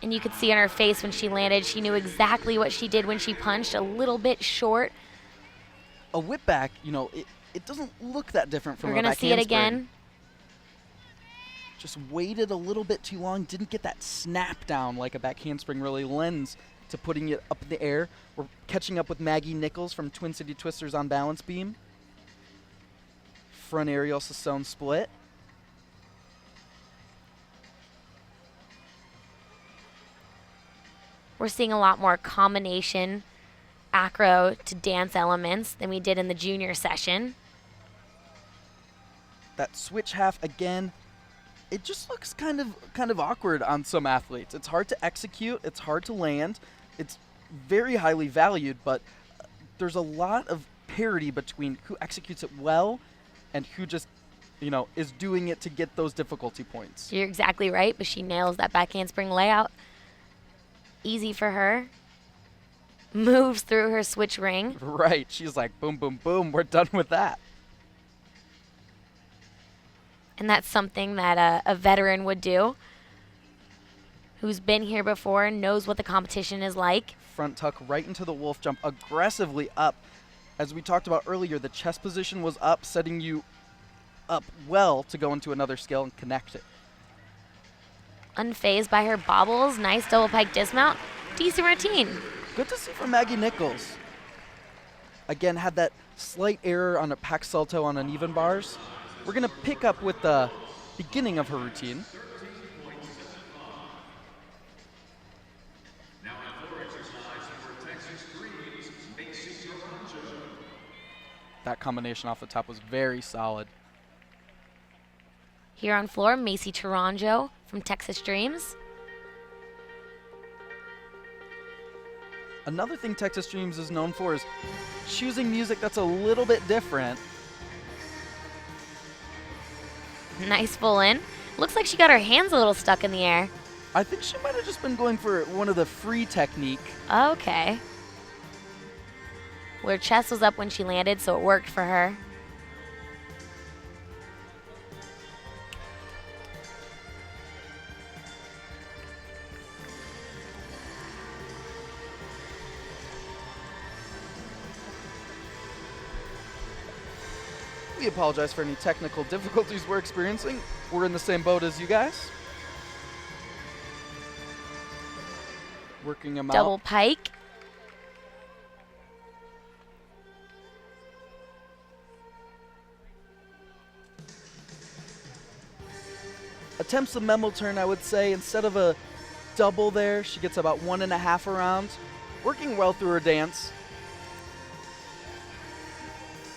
And you could see on her face when she landed, she knew exactly what she did when she punched, a little bit short. A whip back, it doesn't look that different from We're a gonna back see it handspring. again. Just waited a little bit too long, didn't get that snap down like a back handspring really lends to putting it up in the air. We're catching up with Maggie Nichols from Twin City Twisters on balance beam. Front aerial Sassone split. We're seeing a lot more combination acro to dance elements than we did in the junior session. That switch half again, it just looks kind of awkward on some athletes. It's hard to execute, it's hard to land. It's very highly valued, but there's a lot of parity between who executes it well and who just, is doing it to get those difficulty points. You're exactly right, but she nails that back handspring layout. Easy for her. Moves through her switch ring. Right. She's like, boom, boom, boom. We're done with that. And that's something that a veteran would do, who's been here before and knows what the competition is like. Front tuck right into the wolf jump, aggressively up. As we talked about earlier, the chest position was up, setting you up well to go into another skill and connect it. Unfazed by her bobbles, nice double pike dismount, decent routine. Good to see from Maggie Nichols. Again, had that slight error on a pack salto on uneven bars. We're gonna pick up with the beginning of her routine. That combination off the top was very solid. Here on floor, Macy Taranjo from Texas Dreams. Another thing Texas Dreams is known for is choosing music that's a little bit different. Nice full in. Looks like she got her hands a little stuck in the air. I think she might have just been going for one of the free technique. Okay. Her chest was up when she landed, so it worked for her. We apologize for any technical difficulties we're experiencing. We're in the same boat as you guys. Working them out. Double pike. Attempts a memo turn, I would say. Instead of a double there, she gets about 1.5 around. Working well through her dance.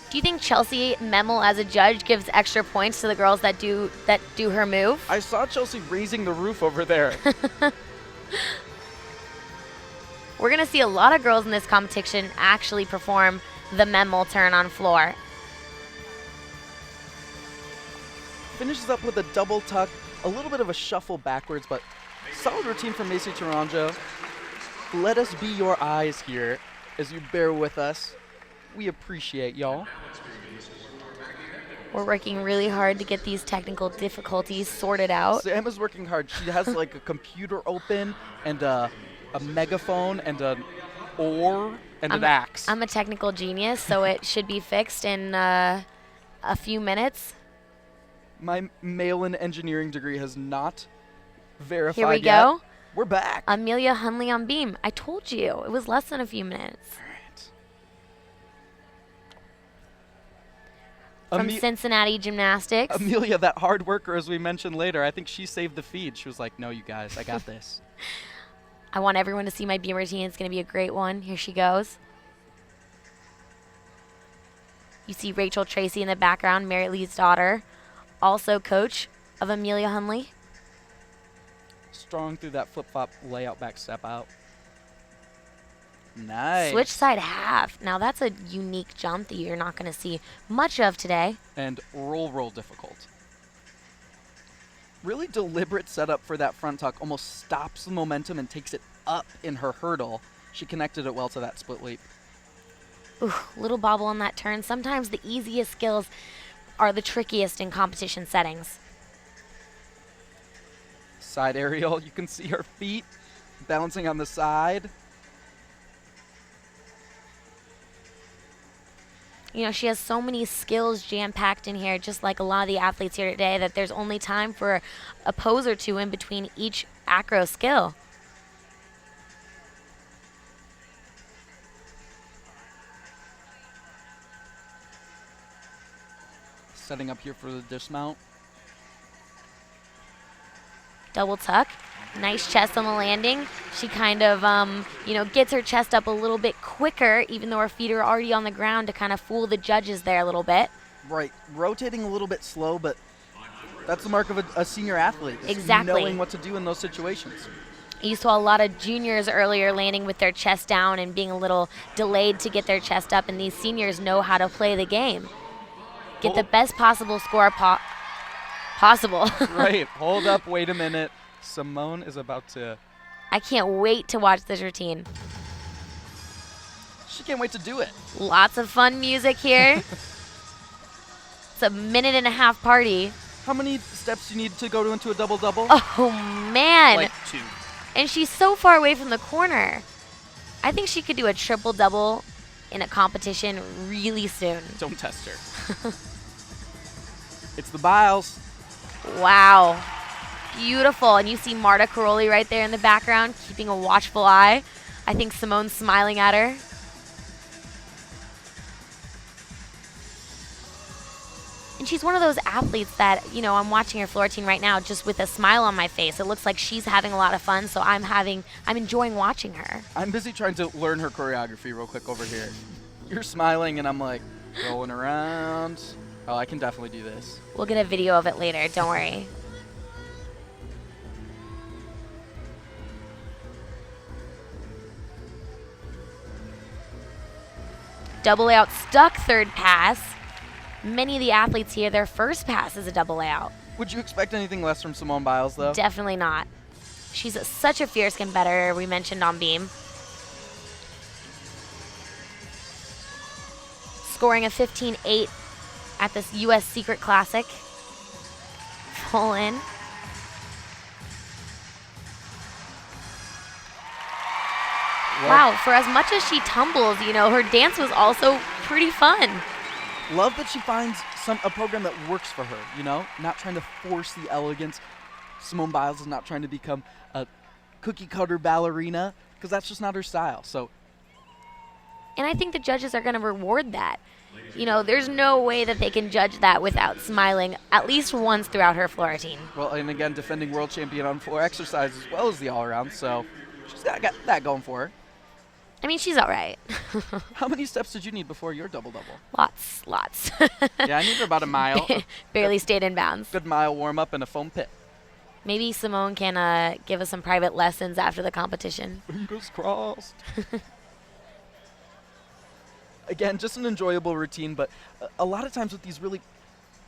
Do you think Chelsea Memel as a judge gives extra points to the girls that do her move? I saw Chelsea raising the roof over there. We're going to see a lot of girls in this competition actually perform the Memel turn on floor. Finishes up with a double tuck, a little bit of a shuffle backwards, but solid routine from Macy Taranjo. Let us be your eyes here as you bear with us. We appreciate y'all. We're working really hard to get these technical difficulties sorted out. Sam is working hard. She has like a computer open and a megaphone and an oar and an axe. I'm a technical genius, so it should be fixed in a few minutes. My mail-in engineering degree has not verified Here we yet. go. We're back. Amelia Hunley on beam. I told you. It was less than a few minutes. From Cincinnati Gymnastics. Amelia, that hard worker, as we mentioned later, I think she saved the feed. She was like, no, you guys, I got this. I want everyone to see my beam routine. It's going to be a great one. Here she goes. You see Rachel Tracy in the background, Mary Lee's daughter, also coach of Amelia Hunley. Strong through that flip-flop layout back step out. Nice. Switch side half. Now that's a unique jump that you're not going to see much of today. And roll difficult. Really deliberate setup for that front tuck. Almost stops the momentum and takes it up in her hurdle. She connected it well to that split leap. Ooh, little bobble on that turn. Sometimes the easiest skills are the trickiest in competition settings. Side aerial. You can see her feet balancing on the side. You know, she has so many skills jam-packed in here, just like a lot of the athletes here today, that there's only time for a pose or two in between each acro skill. Setting up here for the dismount. Double tuck. Nice chest on the landing. She kind of, gets her chest up a little bit quicker, even though her feet are already on the ground, to kind of fool the judges there a little bit. Right. Rotating a little bit slow, but that's the mark of a senior athlete. Exactly. Knowing what to do in those situations. You saw a lot of juniors earlier landing with their chest down and being a little delayed to get their chest up, and these seniors know how to play the game. Get the best possible score possible. Right. Hold up. Wait a minute. Simone is about to... I can't wait to watch this routine. She can't wait to do it. Lots of fun music here. It's a 1.5-minute party. How many steps do you need to go into a double-double? Oh, man. Like 2. And she's so far away from the corner. I think she could do a triple-double in a competition really soon. Don't test her. It's the Biles. Wow. Beautiful. And you see Marta Caroli right there in the background, keeping a watchful eye. I think Simone's smiling at her. And she's one of those athletes that, you know, I'm watching her floor routine right now just with a smile on my face. It looks like she's having a lot of fun, so I'm enjoying watching her. I'm busy trying to learn her choreography real quick over here. You're smiling, and I'm like, rolling around. Oh, I can definitely do this. We'll get a video of it later, don't worry. Double layout stuck third pass. Many of the athletes here, their first pass is a double layout. Would you expect anything less from Simone Biles, though? Definitely not. She's such a fierce competitor, we mentioned on beam. Scoring a 15.8 at this U.S. Secret Classic. Full in. Wow, for as much as she tumbles, you know, her dance was also pretty fun. Love that she finds a program that works for her, you know? Not trying to force the elegance. Simone Biles is not trying to become a cookie-cutter ballerina, because that's just not her style, so. And I think the judges are going to reward that. You know, there's no way that they can judge that without smiling at least once throughout her floor routine. Well, and again, defending world champion on floor exercise as well as the all-around, so she's got that going for her. I mean, she's all right. How many steps did you need before your double-double? Lots. Yeah, I need about a mile. Barely stayed in bounds. Good mile warm-up and a foam pit. Maybe Simone can give us some private lessons after the competition. Fingers crossed. Again, just an enjoyable routine, but a lot of times with these really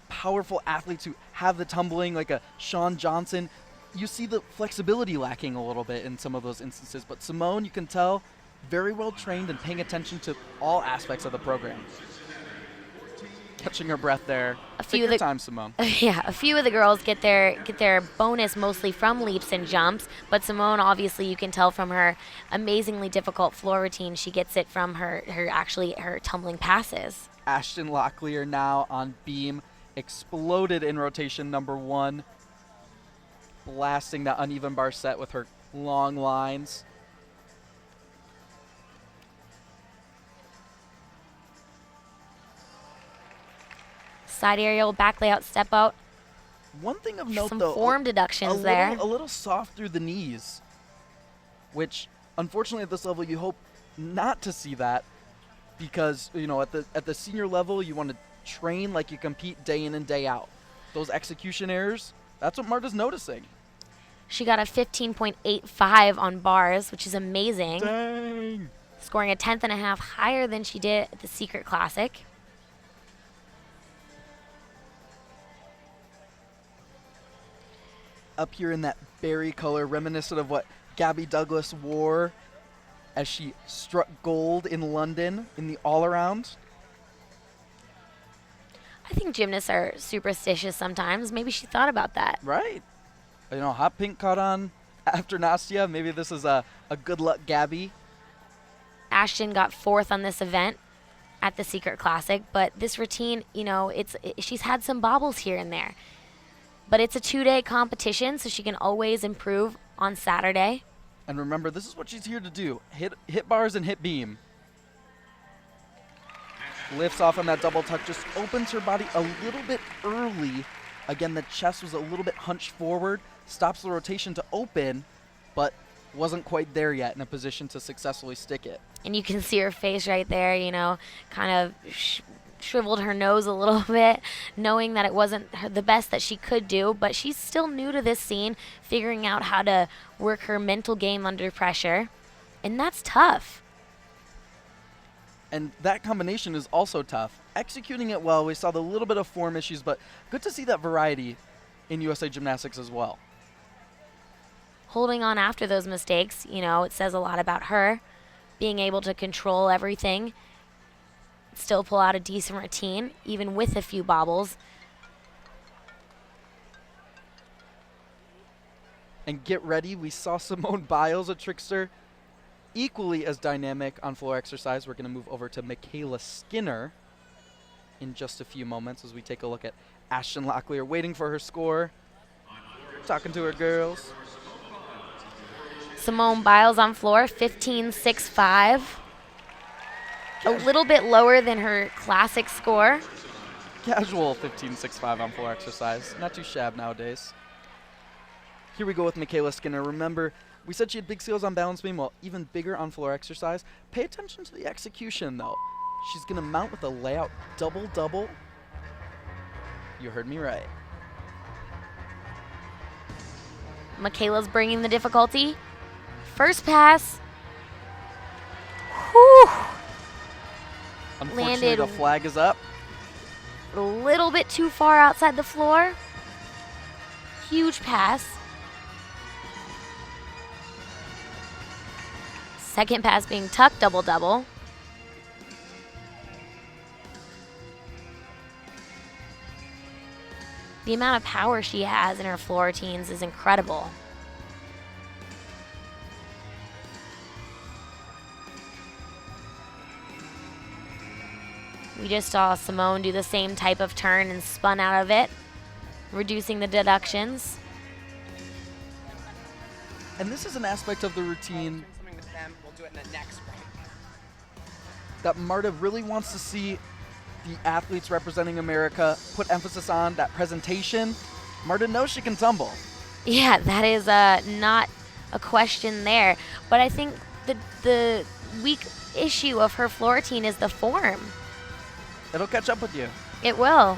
powerful athletes who have the tumbling, like a Shawn Johnson, you see the flexibility lacking a little bit in some of those instances. But Simone, you can tell, very well trained and paying attention to all aspects of the program. Catching her breath there. Take your time, Simone. Yeah, a few of the girls get their bonus mostly from leaps and jumps, but Simone, obviously, you can tell from her amazingly difficult floor routine, she gets it from her tumbling passes. Ashton Locklear now on beam, exploded in rotation number 1, blasting that uneven bar set with her long lines. Side aerial, back layout, step out. One thing of note, some though, form deductions there. A little soft through the knees, which unfortunately at this level you hope not to see that, because you know at the senior level you want to train like you compete day in and day out. Those execution errors, that's what Marta's noticing. She got a 15.85 on bars, which is amazing. Dang. Scoring a 10th and a half higher than she did at the Secret Classic. Up here in that berry color, reminiscent of what Gabby Douglas wore as she struck gold in London in the all-around. I think gymnasts are superstitious sometimes. Maybe she thought about that. Right. You know, hot pink caught on after Nastia. Maybe this is a good luck Gabby. Ashton got 4th on this event at the Secret Classic, but this routine, you know, she's had some bobbles here and there. But it's a 2-day competition, so she can always improve on Saturday. And remember, this is what she's here to do. Hit bars and hit beam. Lifts off on that double tuck, just opens her body a little bit early. Again, the chest was a little bit hunched forward, stops the rotation to open, but wasn't quite there yet in a position to successfully stick it. And you can see her face right there, you know, kind of shriveled her nose a little bit, knowing that it wasn't the best that she could do, but she's still new to this scene, figuring out how to work her mental game under pressure, and that's tough. And that combination is also tough. Executing it well, we saw the little bit of form issues, but good to see that variety in USA Gymnastics as well. Holding on after those mistakes, you know, it says a lot about her, being able to control everything, still pull out a decent routine, even with a few bobbles. And get ready, we saw Simone Biles, a trickster, equally as dynamic on floor exercise. We're going to move over to Michaela Skinner in just a few moments as we take a look at Ashton Locklear waiting for her score, talking to her girls. Simone Biles on floor, 15.65. A little bit lower than her classic score. Casual 15.65 on floor exercise. Not too shabby nowadays. Here we go with Michaela Skinner. Remember, we said she had big skills on balance beam, well, even bigger on floor exercise. Pay attention to the execution, though. She's going to mount with a layout double-double. You heard me right. Michaela's bringing the difficulty. First pass. Whew. Unfortunately, Landed the flag is up. a little bit too far outside the floor. Huge pass. Second pass being tucked, double-double. The amount of power she has in her floor routines is incredible. We just saw Simone do the same type of turn and spun out of it, reducing the deductions. And this is an aspect of the routine that Marta really wants to see the athletes representing America put emphasis on, that presentation. Marta knows she can tumble. Yeah, that is not a question there. But I think the weak issue of her floor routine is the form. It'll catch up with you. It will.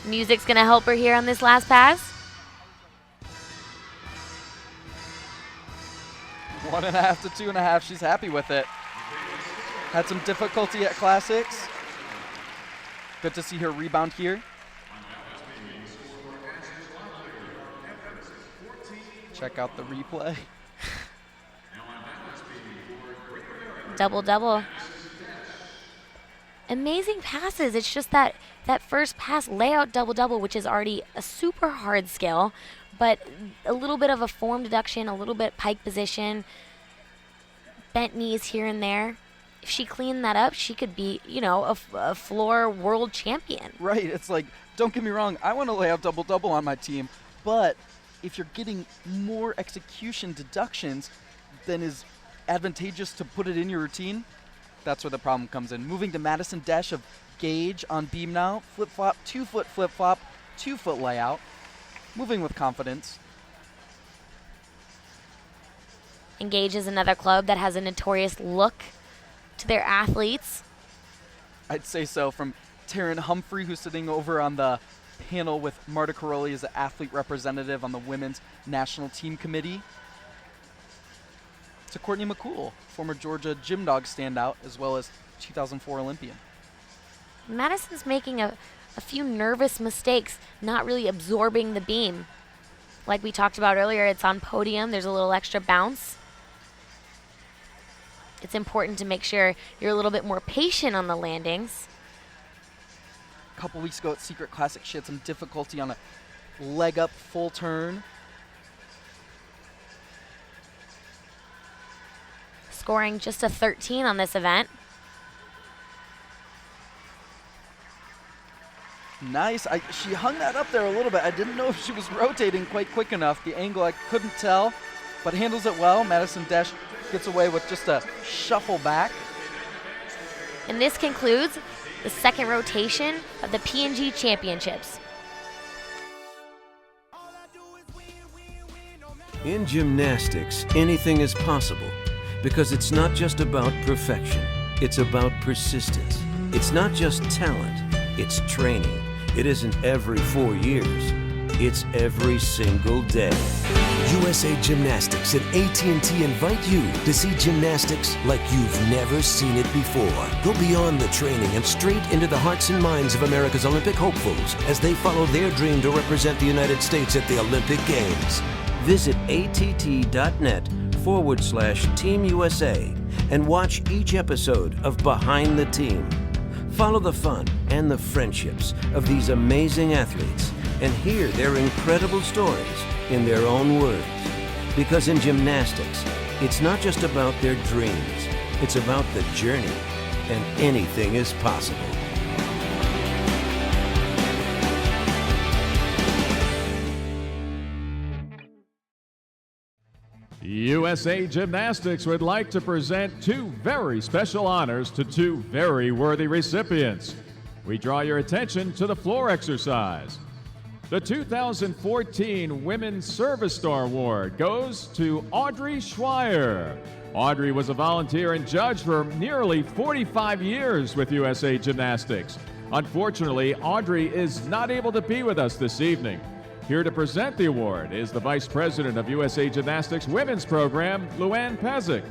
Music's going to help her here on this last pass. 1.5 to 2.5. She's happy with it. Had some difficulty at classics. Good to see her rebound here. Check out the replay. Double-double. Amazing passes. It's just that first pass layout double-double, which is already a super hard skill, but a little bit of a form deduction, a little bit pike position, bent knees here and there. If she cleaned that up, she could be, a floor world champion. Right. It's like, don't get me wrong, I want to lay out double-double on my team, but if you're getting more execution deductions than is advantageous to put it in your routine, that's where the problem comes in. Moving to Madison Dash of Gage on beam now. Flip-flop, 2-foot flip-flop, 2-foot layout. Moving with confidence. Engage is another club that has a notorious look to their athletes. I'd say so. From Taryn Humphrey, who's sitting over on the panel with Marta Caroli as the athlete representative on the women's national team committee, to Courtney McCool, former Georgia Gym Dog standout, as well as 2004 Olympian. Madison's making a few nervous mistakes, not really absorbing the beam. Like we talked about earlier, it's on podium. There's a little extra bounce. It's important to make sure you're a little bit more patient on the landings. A couple weeks ago at Secret Classic, she had some difficulty on a leg up full turn. Scoring just a 13 on this event. Nice. She hung that up there a little bit. I didn't know if she was rotating quite quick enough. The angle I couldn't tell, but handles it well. Madison Dash gets away with just a shuffle back. And this concludes the second rotation of the P&G Championships. In gymnastics, anything is possible because it's not just about perfection, it's about persistence. It's not just talent, it's training. It isn't every 4 years, it's every single day. USA Gymnastics and AT&T invite you to see gymnastics like you've never seen it before. Go beyond the training and straight into the hearts and minds of America's Olympic hopefuls as they follow their dream to represent the United States at the Olympic Games. Visit att.net/Team USA and watch each episode of Behind the Team. Follow the fun and the friendships of these amazing athletes and hear their incredible stories in their own words. Because in gymnastics, it's not just about their dreams, it's about the journey, and anything is possible. USA Gymnastics would like to present two very special honors to two very worthy recipients. We draw your attention to the floor exercise. The 2014 Women's Service Star Award goes to Audrey Schweier. Audrey was a volunteer and judge for nearly 45 years with USA Gymnastics. Unfortunately, Audrey is not able to be with us this evening. Here to present the award is the Vice President of USA Gymnastics Women's Program, Luann Peszek.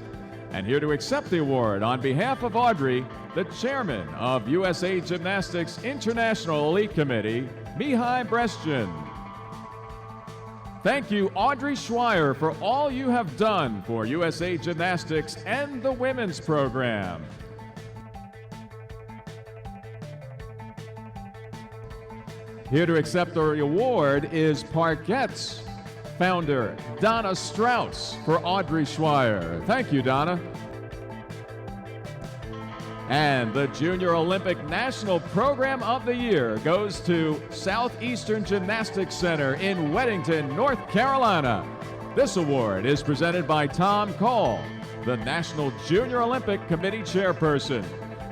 And here to accept the award on behalf of Audrey, the Chairman of USA Gymnastics International Elite Committee, Mihai Brestjan. Thank you, Audrey Schweier, for all you have done for USA Gymnastics and the women's program. Here to accept the award is Parkette's founder, Donna Strauss, for Audrey Schweier. Thank you, Donna. And the Junior Olympic National Program of the Year goes to Southeastern Gymnastics Center in Weddington, North Carolina. This award is presented by Tom Call, the National Junior Olympic Committee Chairperson.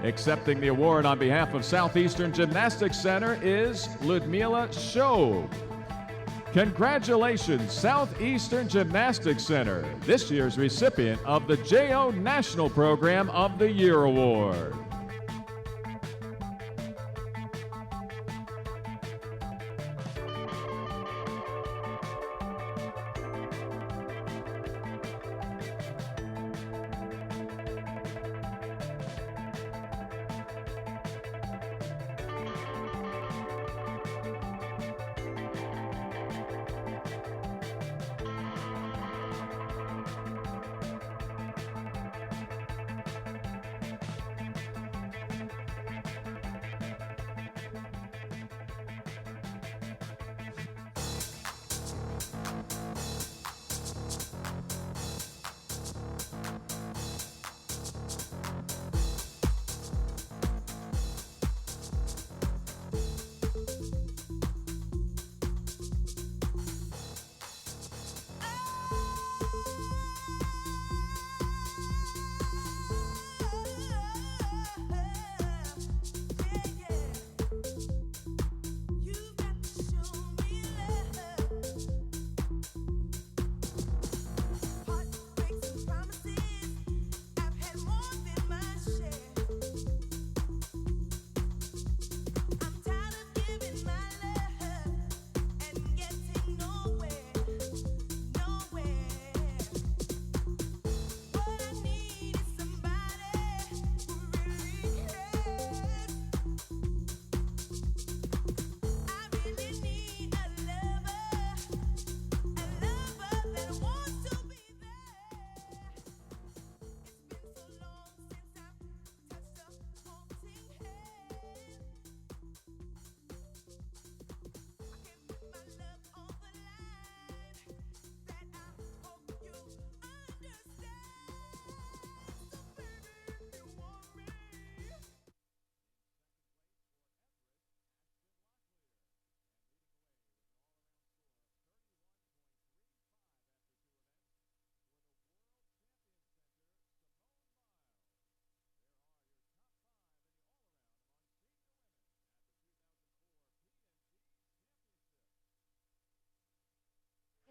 Accepting the award on behalf of Southeastern Gymnastics Center is Ludmila Shob. Congratulations, Southeastern Gymnastics Center, this year's recipient of the JO National Program of the Year Award.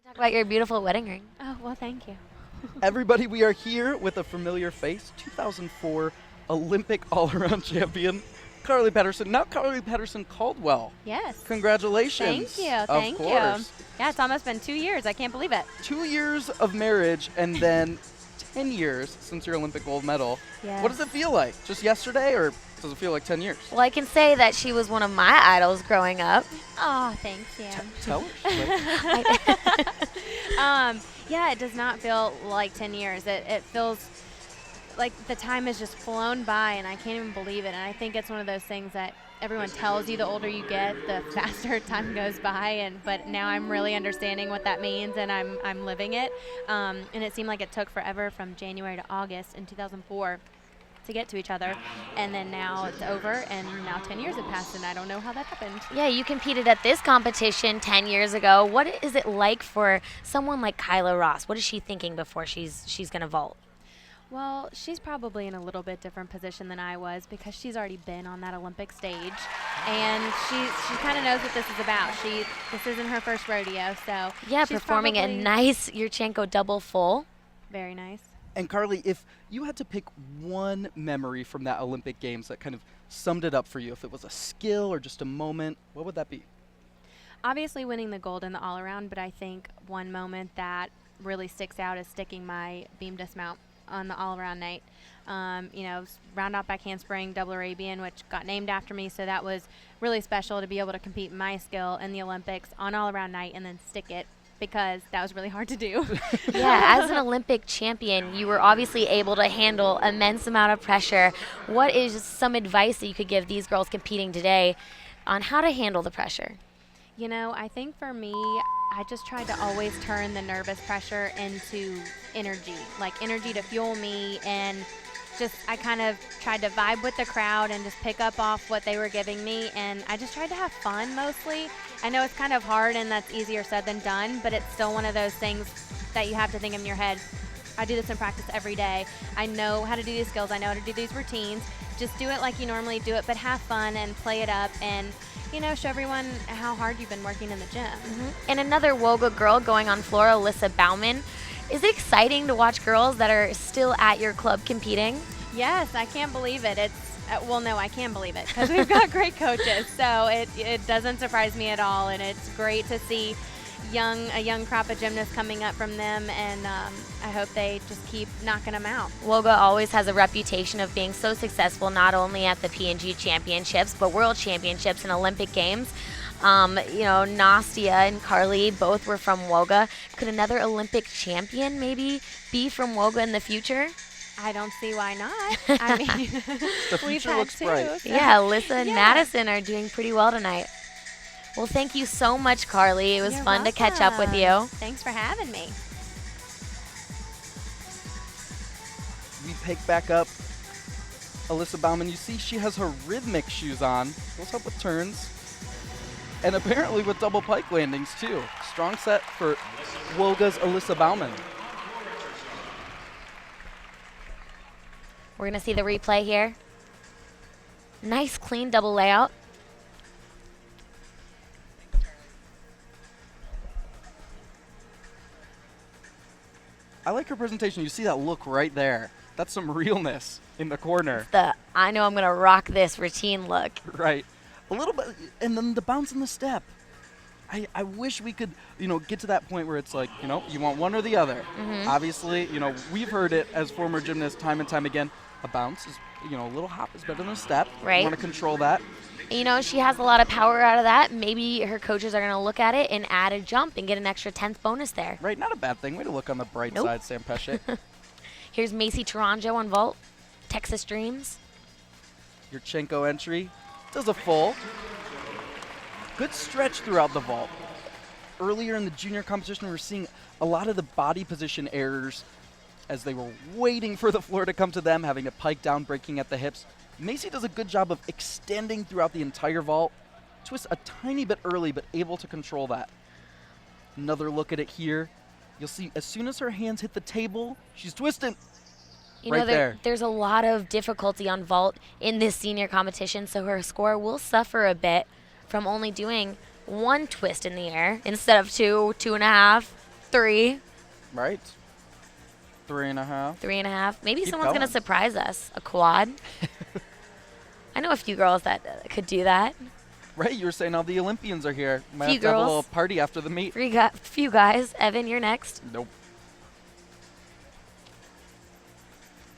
Talk about your beautiful wedding ring. Oh, well, thank you. Everybody, we are here with a familiar face, 2004 Olympic all-around champion, Carly Patterson. Now Carly Patterson Caldwell. Yes. Congratulations. Thank you. Thank you. Of course. Yeah, it's almost been 2 years. I can't believe it. 2 years of marriage and then 10 years since your Olympic gold medal. Yes. What does it feel like? Just yesterday, or does it feel like 10 years? Well, I can say that she was one of my idols growing up. Oh, thanks, yeah. Tell us. Yeah, it does not feel like 10 years. It feels like the time has just flown by, and I can't even believe it. And I think it's one of those things that everyone tells you the older you get, the faster time goes by. But now I'm really understanding what that means, and I'm living it. And it seemed like it took forever from January to August in 2004 to get to each other, and then now it's over, and now 10 years have passed, and I don't know how that happened. Yeah, you competed at this competition 10 years ago. What is it like for someone like Kyla Ross? What is she thinking before she's going to vault? Well, she's probably in a little bit different position than I was because she's already been on that Olympic stage, and she kind of knows what this is about. This isn't her first rodeo, so yeah, she's performing a nice Yurchenko double full. Very nice. And Carly, if you had to pick one memory from that Olympic Games that kind of summed it up for you, if it was a skill or just a moment, what would that be? Obviously winning the gold in the all-around, but I think one moment that really sticks out is sticking my beam dismount on the all-around night. Round out back handspring, double Arabian, which got named after me, so that was really special to be able to compete my skill in the Olympics on all-around night and then stick it, because that was really hard to do. Yeah, as an Olympic champion, you were obviously able to handle immense amount of pressure. What is some advice that you could give these girls competing today on how to handle the pressure? I think for me, I just tried to always turn the nervous pressure into energy, like energy to fuel me, and I kind of tried to vibe with the crowd and just pick up off what they were giving me, and I just tried to have fun mostly. I know it's kind of hard and that's easier said than done, but it's still one of those things that you have to think in your head. I do this in practice every day. I know how to do these skills. I know how to do these routines. Just do it like you normally do it, but have fun and play it up, and show everyone how hard you've been working in the gym. And another WOGA girl going on floor, Alyssa Bauman. Is it exciting to watch girls that are still at your club competing? Yes, I can't believe it. No, I can believe it because we've got great coaches. So it doesn't surprise me at all, and it's great to see a young crop of gymnasts coming up from them, and I hope they just keep knocking them out. WOGA always has a reputation of being so successful, not only at the P&G Championships, but World Championships and Olympic Games. Nastia and Carly both were from WOGA. Could another Olympic champion maybe be from WOGA in the future? I don't see why not. I mean, the future looks bright. So. Yeah, Alyssa and Madison are doing pretty well tonight. Well, thank you so much, Carly. It was fun to catch up with you. Thanks for having me. We pick back up Alyssa Bauman. You see she has her rhythmic shoes on. Those help with turns. And apparently with double pike landings, too. Strong set for WOGA's Alyssa Bauman. We're going to see the replay here. Nice, clean double layout. I like her presentation. You see that look right there. That's some realness in the corner. I know I'm going to rock this routine look. Right. A little bit, and then the bounce in the step. I wish we could, get to that point where it's like, you want one or the other. Obviously, we've heard it as former gymnasts time and time again. A bounce is, a little hop is better than a step. Right. You want to control that. She has a lot of power out of that. Maybe her coaches are going to look at it and add a jump and get an extra 10th bonus there. Right, not a bad thing. Way to look on the bright side, Sam Peszek. Here's Macy Taranjo on vault. Texas Dreams. Yurchenko entry. Does a full. Good stretch throughout the vault. Earlier in the junior competition, we were seeing a lot of the body position errors as they were waiting for the floor to come to them, having to pike down, breaking at the hips. Macy does a good job of extending throughout the entire vault. Twists a tiny bit early, but able to control that. Another look at it here. You'll see as soon as her hands hit the table, she's twisting. There's a lot of difficulty on vault in this senior competition, so her score will suffer a bit from only doing one twist in the air instead of 2, 2.5, 3. Right. 3.5. 3.5. Maybe Keep someone's going to going. surprise us. A quad. I know a few girls that could do that. Right, you were saying all the Olympians are here. Might Few have to have a girls. little party after the meet. Few guys. Evan, you're next. Nope.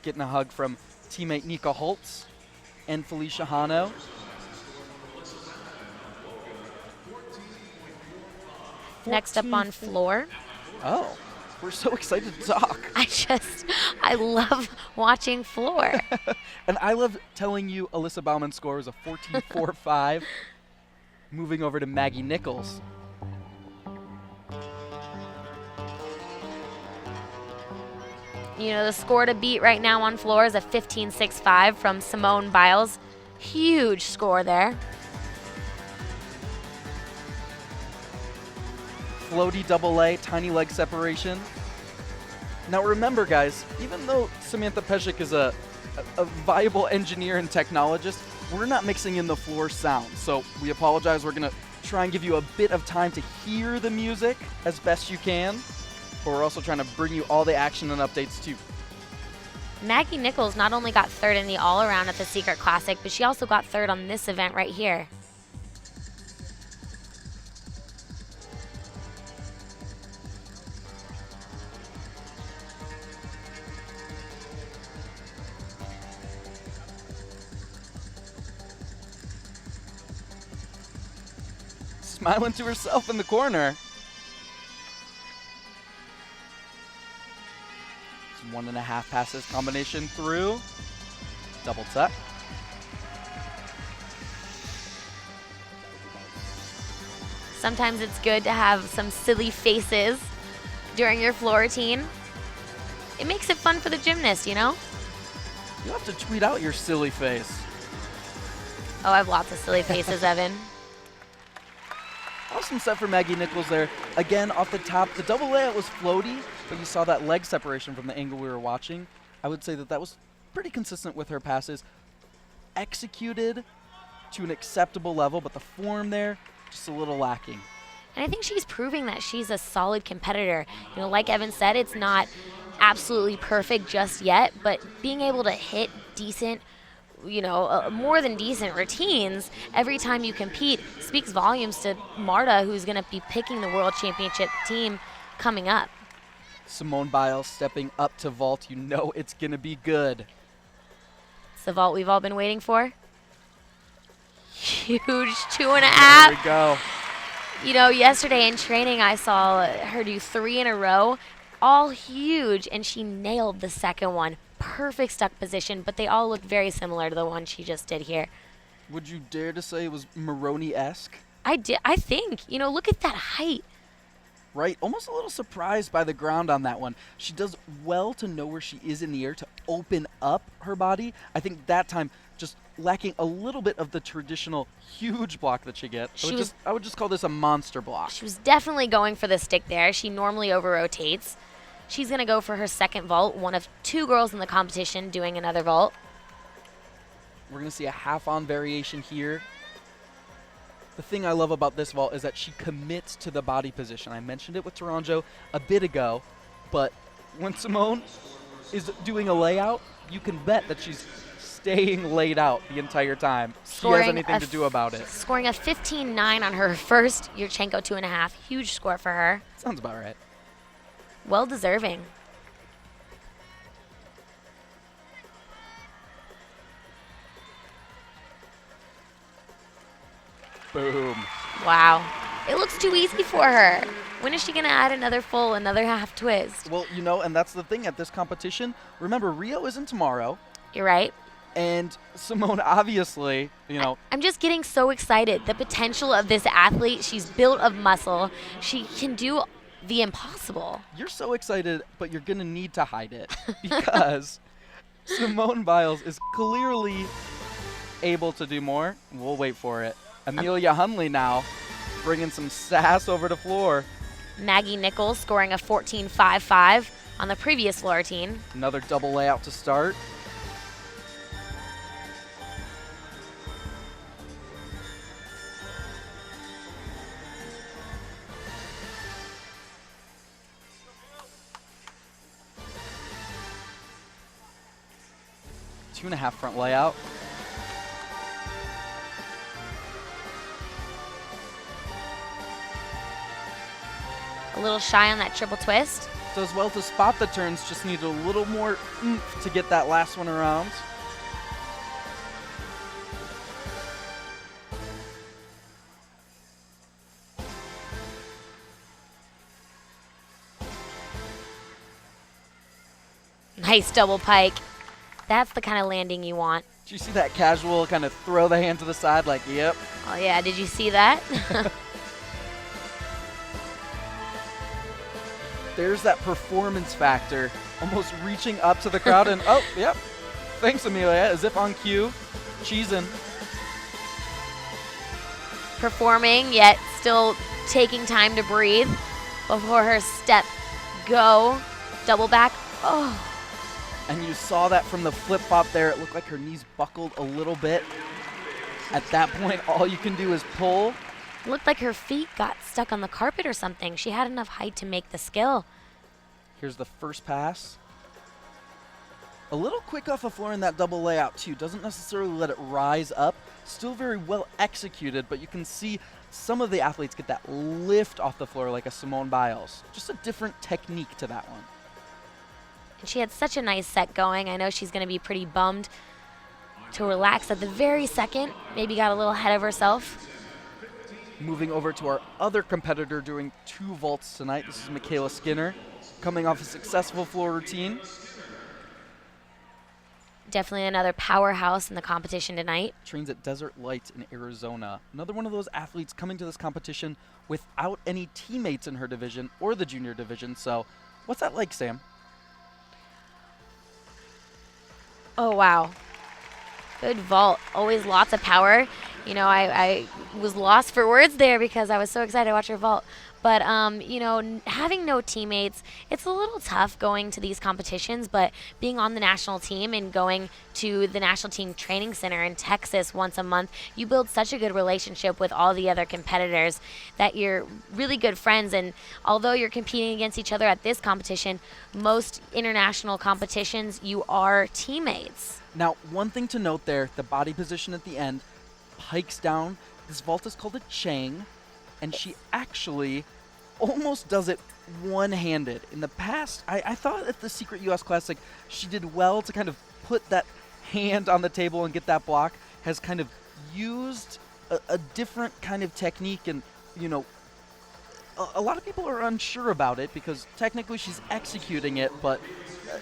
Getting a hug from teammate Nika Holtz and Felicia Hano. Next up on floor. Oh. We're so excited to talk. I love watching floor. And I love telling you Alyssa Bauman's score was a 14.45. Moving over to Maggie Nichols. You know, the score to beat right now on floor is a 15.65 from Simone Biles. Huge score there. Floaty double A, tiny leg separation. Now remember, guys, even though Samantha Peszek is a viable engineer and technologist, we're not mixing in the floor sound. So we apologize. We're going to try and give you a bit of time to hear the music as best you can. But we're also trying to bring you all the action and updates too. Maggie Nichols not only got third in the all-around at the Secret Classic, but she also got third on this event right here. Smiling to herself in the corner. 1.5 passes combination through. Double tuck. Sometimes it's good to have some silly faces during your floor routine. It makes it fun for the gymnast, you know? You'll have to tweet out your silly face. Oh, I have lots of silly faces, Evan. Awesome set for Maggie Nichols there. Again, off the top, the double layout was floaty, but you saw that leg separation from the angle we were watching. I would say that that was pretty consistent with her passes. Executed to an acceptable level, but the form there, just a little lacking. And I think she's proving that she's a solid competitor. You know, like Evan said, it's not absolutely perfect just yet, but being able to hit decent, you know, more than decent routines every time you compete speaks volumes to Marta, who's going to be picking the World Championship team coming up. Simone Biles stepping up to vault. You know it's going to be good. It's the vault we've all been waiting for. Huge 2.5. There we go. You know, yesterday in training, I saw her do 3 in a row, all huge, and she nailed the second one. Perfect stuck position, but they all look very similar to the one she just did here. Would you dare to say it was Maroney-esque? I think. You know, look at that height. Right, almost a little surprised by the ground on that one. She does well to know where she is in the air to open up her body. I think that time just lacking a little bit of the traditional huge block that she gets. I would just call this a monster block. She was definitely going for the stick there. She normally over-rotates. She's going to go for her second vault, one of 2 girls in the competition doing another vault. We're going to see a half-on variation here. The thing I love about this vault is that she commits to the body position. I mentioned it with Taranjo a bit ago, but when Simone is doing a layout, you can bet that she's staying laid out the entire time. She has anything to do about it. Scoring a 15.9 on her first Yurchenko 2.5. Huge score for her. Sounds about right. Well deserving. Boom. Wow. It looks too easy for her. When is she going to add another full, another half twist? Well, you know, and that's the thing at this competition. Remember, Rio isn't tomorrow. You're right. And Simone, obviously, you know. I'm just getting so excited. The potential of this athlete, she's built of muscle. She can do the impossible. You're so excited, but you're going to need to hide it because Simone Biles is clearly able to do more. We'll wait for it. Amelia Hunley now bringing some sass over to floor. Maggie Nichols scoring a 14.55 on the previous floor routine. Another double layout to start. Two and a half front layout. A little shy on that triple twist. Does well to spot the turns, just need a little more oomph to get that last one around. Nice double pike. That's the kind of landing you want. Did you see that casual kind of throw the hand to the side like, yep? Oh yeah, did you see that? There's that performance factor, almost reaching up to the crowd and, oh, yep. Thanks, Amelia, as if on cue, cheesing. Performing, yet still taking time to breathe before her step go. Double back. Oh. And you saw that from the flip-flop there. It looked like her knees buckled a little bit. At that point, all you can do is pull. It looked like her feet got stuck on the carpet or something. She had enough height to make the skill. Here's the first pass. A little quick off the floor in that double layout too. Doesn't necessarily let it rise up. Still very well executed, but you can see some of the athletes get that lift off the floor like a Simone Biles. Just a different technique to that one. And she had such a nice set going. I know she's going to be pretty bummed to relax at the very second. Maybe got a little ahead of herself. Moving over to our other competitor doing 2 vaults tonight. This is Michaela Skinner, coming off a successful floor routine. Definitely another powerhouse in the competition tonight. Trains at Desert Lights in Arizona. Another one of those athletes coming to this competition without any teammates in her division or the junior division. So what's that like, Sam? Oh, wow. Good vault. Always lots of power. You know, I was lost for words there because I was so excited to watch her vault. But, you know, having no teammates, it's a little tough going to these competitions, but being on the national team and going to the national team training center in Texas once a month, you build such a good relationship with all the other competitors that you're really good friends. And although you're competing against each other at this competition, most international competitions, you are teammates. Now, one thing to note there, the body position at the end, pikes down. This vault is called a Chang. And she actually almost does it one-handed. In the past, I thought at the Secret US Classic, she did well to kind of put that hand on the table and get that block, has kind of used a different kind of technique. And, you know, a lot of people are unsure about it because technically she's executing it, but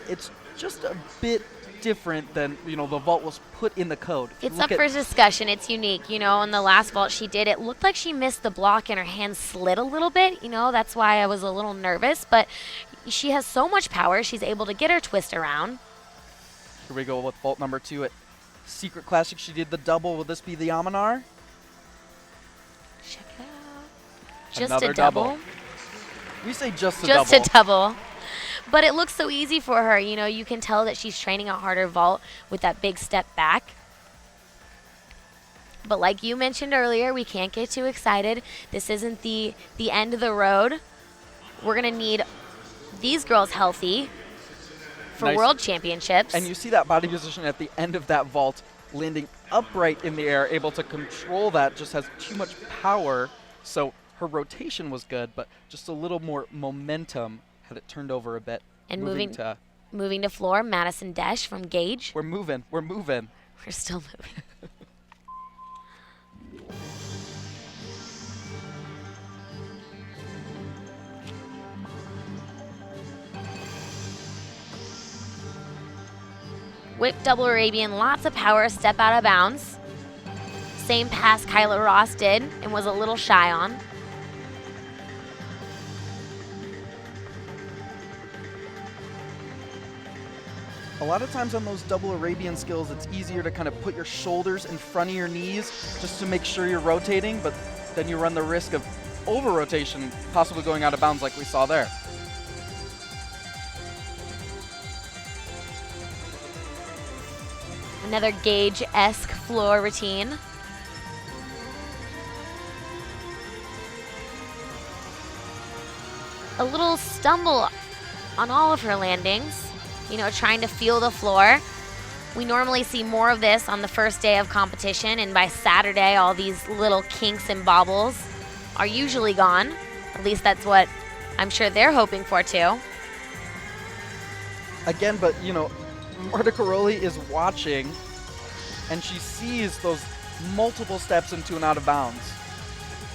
it's just a bit different than, you know, the vault was put in the code. It's up for discussion. It's unique. You know, in the last vault she did, it looked like she missed the block and her hand slid a little bit. You know, that's why I was a little nervous. But she has so much power. She's able to get her twist around. Here we go with vault number 2 at Secret Classic. She did the double. Will this be the Amanar? Check it out. Just Another a double. We say just a double. Just a double. But it looks so easy for her. You know, you can tell that she's training a harder vault with that big step back. But like you mentioned earlier, we can't get too excited. This isn't the end of the road. We're going to need these girls healthy for World Championships. And you see that body position at the end of that vault, landing upright in the air, able to control that, just has too much power. So her rotation was good, but just a little more momentum had it turned over a bit. And moving to floor, Madison Desch from Gage. We're moving. We're still moving. Whip double Arabian, lots of power, step out of bounds. Same pass Kyla Ross did and was a little shy on. A lot of times on those double Arabian skills, it's easier to kind of put your shoulders in front of your knees just to make sure you're rotating, but then you run the risk of over-rotation, possibly going out of bounds like we saw there. Another Gage-esque floor routine. A little stumble on all of her landings. You know, trying to feel the floor. We normally see more of this on the first day of competition, and by Saturday, all these little kinks and bobbles are usually gone. At least that's what I'm sure they're hoping for too. Again, but you know, Marta Caroli is watching, and she sees those multiple steps into and out of bounds.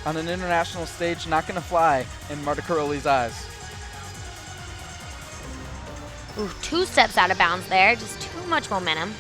On an international stage, not going to fly in Marta Caroli's eyes. Ooh, 2 steps out of bounds there, just too much momentum.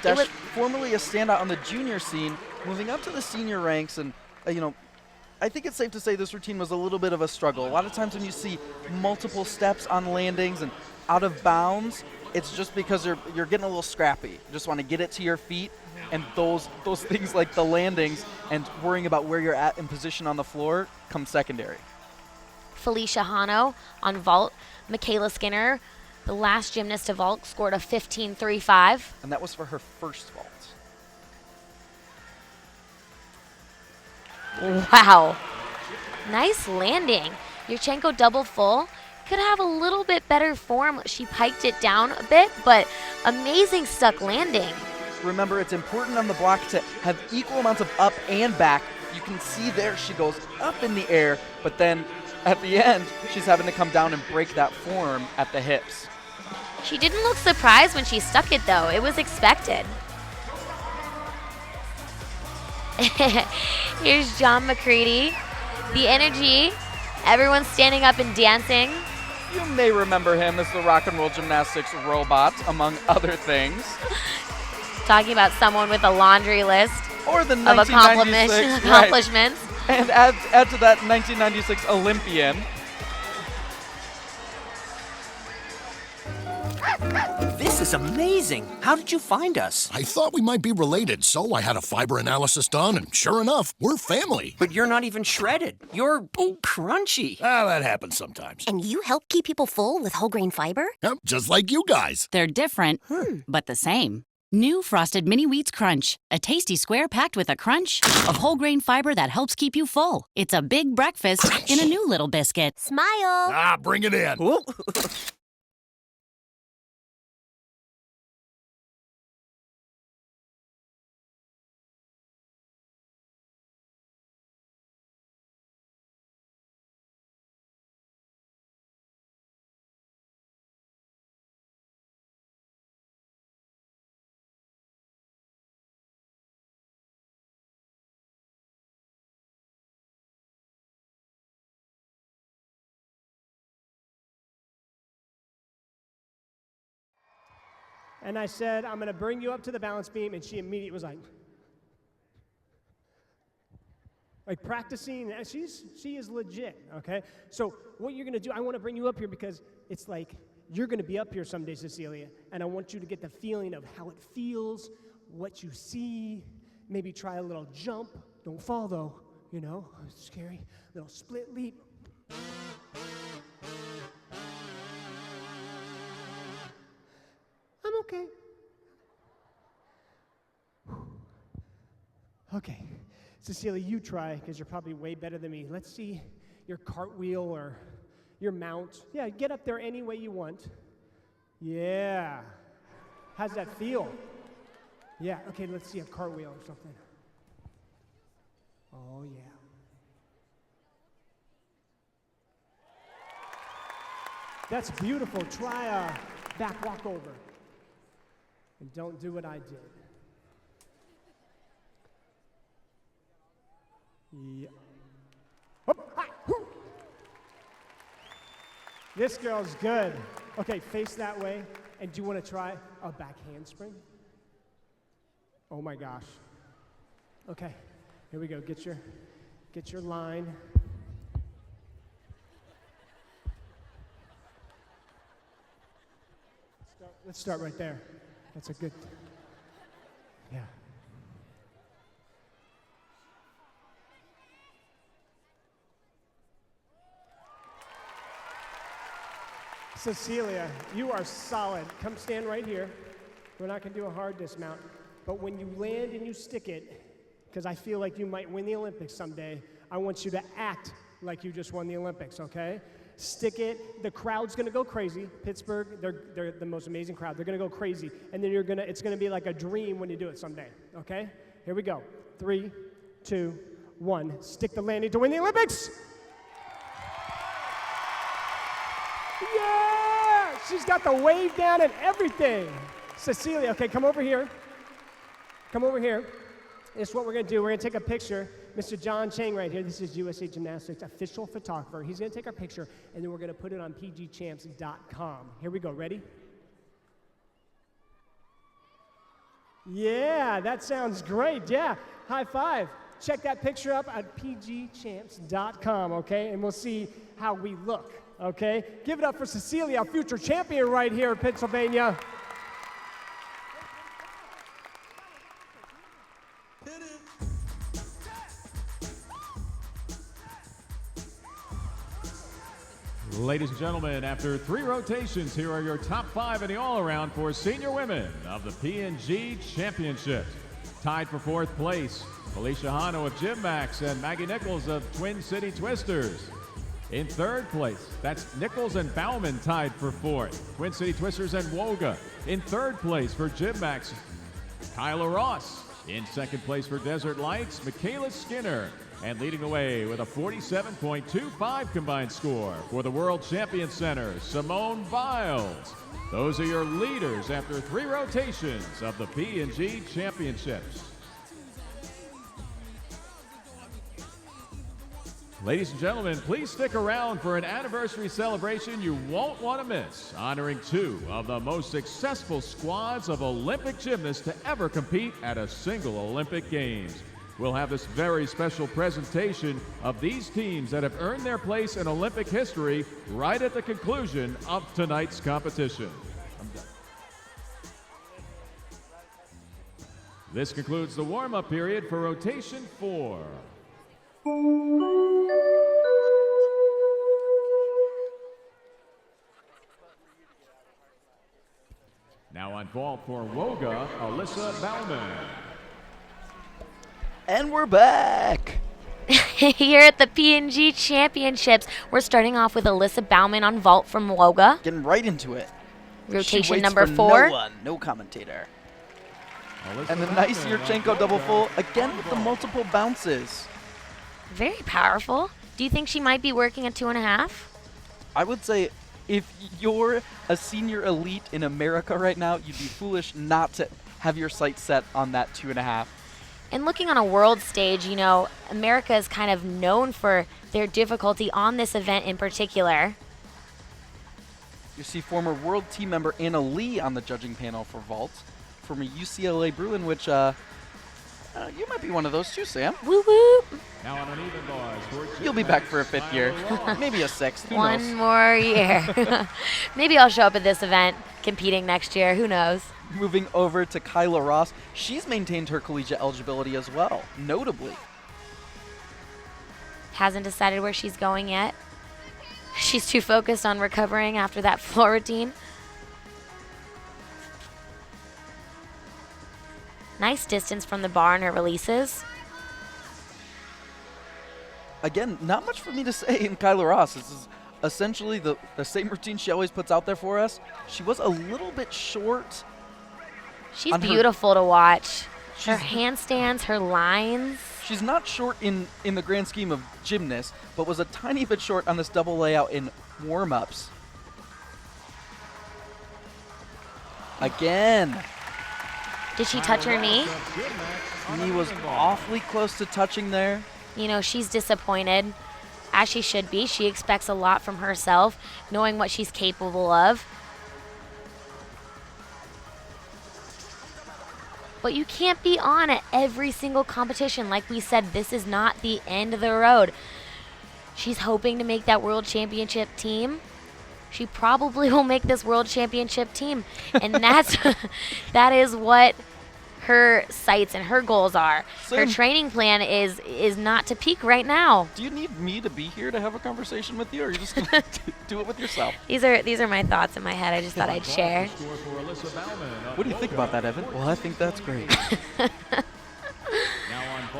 Dash, formerly a standout on the junior scene, moving up to the senior ranks, and I think it's safe to say this routine was a little bit of a struggle. A lot of times when you see multiple steps on landings and out of bounds, it's just because you're getting a little scrappy. You just want to get it to your feet, and those things like the landings and worrying about where you're at in position on the floor come secondary. Felicia Hano on vault. Michaela Skinner, the last gymnast to vault, scored a 15.35. And that was for her first vault. Wow. Nice landing. Yurchenko double full. Could have a little bit better form. She piked it down a bit, but amazing stuck landing. Remember, it's important on the block to have equal amounts of up and back. You can see there she goes up in the air, but then at the end, she's having to come down and break that form at the hips. She didn't look surprised when she stuck it, though. It was expected. Here's John McCready. The energy. Everyone's standing up and dancing. You may remember him as the rock and roll gymnastics robot, among other things. Talking about someone with a laundry list or the of accomplishments. Right. And add to that 1996 Olympian. This is amazing. How did you find us? I thought we might be related, so I had a fiber analysis done, and sure enough, we're family. But you're not even shredded. You're crunchy. Ah, that happens sometimes. And you help keep people full with whole grain fiber? Yep, just like you guys. They're different, but the same. New Frosted Mini Wheats Crunch. A tasty square packed with a crunch of whole grain fiber that helps keep you full. It's a big breakfast in a new little biscuit. Smile. Ah, bring it in. And I said, I'm going to bring you up to the balance beam, and she immediately was like practicing. She is legit, okay? So what you're going to do, I want to bring you up here because it's like you're going to be up here someday, Cecilia, and I want you to get the feeling of how it feels, what you see, maybe try a little jump. Don't fall, though, it's scary. Little split leap. I'm okay. Okay, Cecilia, you try, because you're probably way better than me. Let's see your cartwheel or your mount. Yeah, get up there any way you want. Yeah. How's that feel? Yeah, okay, let's see a cartwheel or something. Oh, yeah. That's beautiful. Try a back walkover. And don't do what I did. Yeah. This girl's good. Okay, face that way. And do you want to try a back handspring? Oh my gosh. Okay, here we go. Get your line. Let's start right there. That's a good, yeah. Cecilia, you are solid. Come stand right here. We're not going to do a hard dismount. But when you land and you stick it, because I feel like you might win the Olympics someday, I want you to act like you just won the Olympics, okay? Stick it. The crowd's going to go crazy. Pittsburgh, they're the most amazing crowd. They're going to go crazy. And then it's going to be like a dream when you do it someday, okay? Here we go. 3, 2, 1. Stick the landing to win the Olympics. Yeah! She's got the wave down and everything. Cecilia, okay, come over here. Come over here. This is what we're going to do. We're going to take a picture. Mr. John Chang right here. This is USA Gymnastics official photographer. He's going to take our picture, and then we're going to put it on pgchamps.com. Here we go. Ready? Yeah, that sounds great. Yeah, high five. Check that picture up at pgchamps.com, okay? And we'll see how we look, okay? Give it up for Cecilia, our future champion right here in Pennsylvania. Ladies and gentlemen, after 3 rotations, here are your top 5 in the all-around for senior women of the P&G Championships. Tied for 4th place, Alicia Hano of Gymmax and Maggie Nichols of Twin City Twisters. In 3rd place, that's Nichols and Bauman tied for 4th. Twin City Twisters and Woga. In 3rd place for Gymmax, Kyla Ross. In 2nd place for Desert Lights, Michaela Skinner. And leading the way with a 47.25 combined score for the World Champion Center, Simone Biles. Those are your leaders after 3 rotations of the P&G Championships. Ladies and gentlemen, please stick around for an anniversary celebration you won't want to miss, honoring 2 of the most successful squads of Olympic gymnasts to ever compete at a single Olympic Games. We'll have this very special presentation of these teams that have earned their place in Olympic history right at the conclusion of tonight's competition. This concludes the warm-up period for rotation 4. Now on vault for Woga, Alyssa Bauman. And we're back. Here at the P&G Championships, we're starting off with Alyssa Bauman on vault from Woga. Getting right into it. Rotation she waits number for 4. No one, no commentator. And the nice Yurchenko double full, again with the multiple bounces. Very powerful. Do you think she might be working at 2.5? I would say if you're a senior elite in America right now, you'd be foolish not to have your sights set on that 2.5. And looking on a world stage, you know, America is kind of known for their difficulty on this event in particular. You see former world team member Anna Lee on the judging panel for vault, former UCLA Bruin, which you might be one of those too, Sam. Woo woo. Now on uneven bars, you'll be back for a 5th year, maybe a 6th. Who knows? One more year. Maybe I'll show up at this event competing next year. Who knows? Moving over to Kyla Ross, she's maintained her collegiate eligibility as well, notably. Hasn't decided where she's going yet. She's too focused on recovering after that floor routine. Nice distance from the bar in her releases. Again, not much for me to say in Kyla Ross. This is essentially the same routine she always puts out there for us. She was a little bit short. She's beautiful to watch. Her handstands, her lines. She's not short in the grand scheme of gymnasts, but was a tiny bit short on this double layout in warm-ups. Again. Did she touch her knee? Knee was awfully close to touching there. You know, she's disappointed, as she should be. She expects a lot from herself, knowing what she's capable of. But you can't be on at every single competition. Like we said, this is not the end of the road. She's hoping to make that world championship team. She probably will make this world championship team. And that is what her sights and her goals are. Her training plan is not to peak right now. Do you need me to be here to have a conversation with you, or are you just going to do it with yourself? These are my thoughts in my head. I just thought I'd share. What do you think about that, Evan? Well, I think that's great.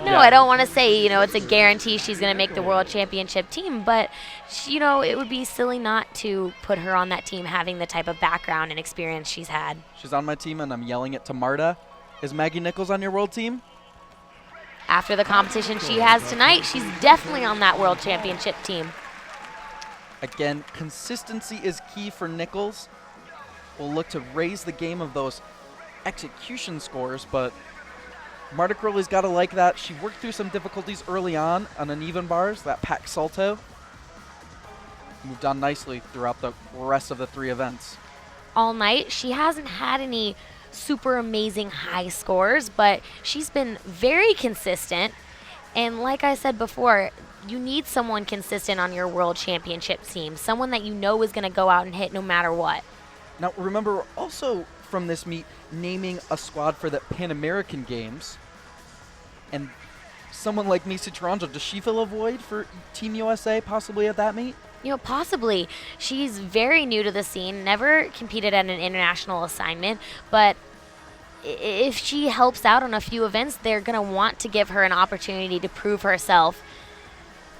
No, I don't want to say, you know, it's a guarantee she's going to make the world championship team, but, you know, it would be silly not to put her on that team having the type of background and experience she's had. She's on my team, and I'm yelling it to Marta. Is Maggie Nichols on your world team? After the competition she has tonight, she's definitely on that world championship team. Again, consistency is key for Nichols. We'll look to raise the game of those execution scores, but Marta Crowley's got to like that. She worked through some difficulties early on uneven bars, that pack salto. Moved on nicely throughout the rest of the 3 events. All night, she hasn't had any super amazing high scores, but she's been very consistent. And like I said before, you need someone consistent on your world championship team, someone that you know is going to go out and hit no matter what. Now, remember, we're also from this meet naming a squad for the Pan American Games. And someone like Macy Toronto, does she fill a void for Team USA possibly at that meet? You know, possibly. She's very new to the scene, never competed at an international assignment, but if she helps out on a few events, they're going to want to give her an opportunity to prove herself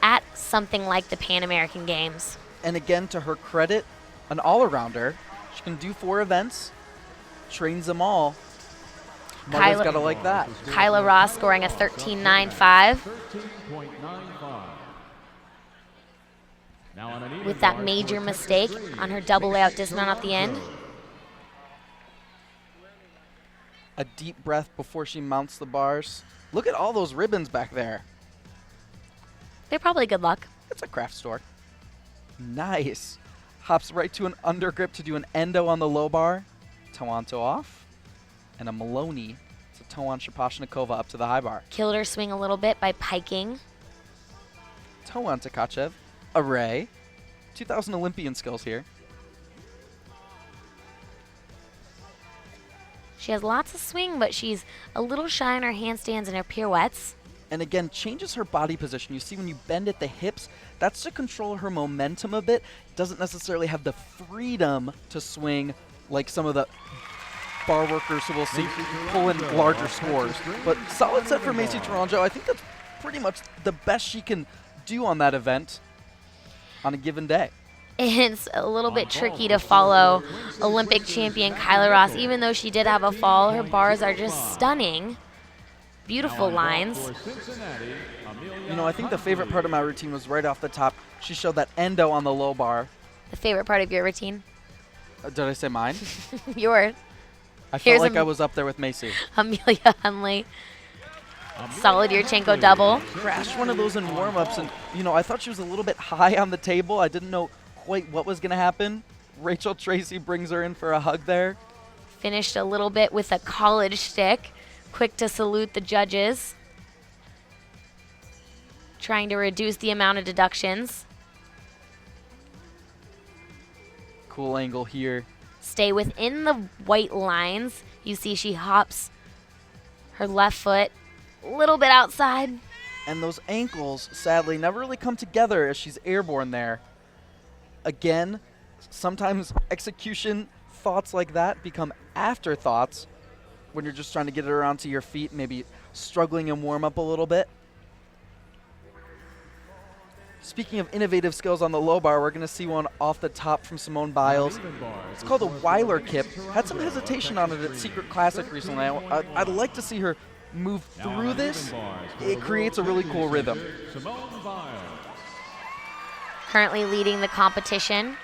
at something like the Pan American Games. And again, to her credit, an all-arounder. She can do 4 events, trains them all. Marta's got to like that. Kyla Ross scoring a 13.95. 13.95. With that major mistake on her double layout dismount at the end. A deep breath before she mounts the bars. Look at all those ribbons back there. They're probably good luck. It's a craft store. Nice. Hops right to an undergrip to do an endo on the low bar. Toe on, toe off. And a Maloney to toe on Shaposhnikova up to the high bar. Killed her swing a little bit by piking. Toe on Tkachev. Array. 2000 Olympian skills here. She has lots of swing, but she's a little shy in her handstands and her pirouettes. And again, changes her body position. You see when you bend at the hips, that's to control her momentum a bit. Doesn't necessarily have the freedom to swing like some of the bar workers who we'll see pull in larger scores. But solid set for Macy Toronto. I think that's pretty much the best she can do on that event on a given day. It's a little bit tricky to follow Olympic champion Kyla Ross. Even though she did have a fall, her bars are just stunning. Beautiful lines. You know, I think the favorite part of my routine was right off the top. She showed that endo on the low bar. The favorite part of your routine? Did I say mine? Yours. I felt like I was up there with Macy. Amelia Hunley. Solid Yurchenko double. Crashed one of those in warm-ups, and, you know, I thought she was a little bit high on the table. I didn't know quite what was going to happen. Rachel Tracy brings her in for a hug there. Finished a little bit with a college stick. Quick to salute the judges. Trying to reduce the amount of deductions. Cool angle here. Stay within the white lines. You see she hops her left foot a little bit outside. And those ankles, sadly, never really come together as she's airborne there. Again, sometimes execution thoughts like that become afterthoughts when you're just trying to get it around to your feet, maybe struggling in warm-up a little bit. Speaking of innovative skills on the low bar, we're going to see one off the top from Simone Biles. It's called a Weiler kip. Had some hesitation on it at Secret Classic recently. I'd like to see her move through this. It creates a really cool rhythm. Currently leading the competition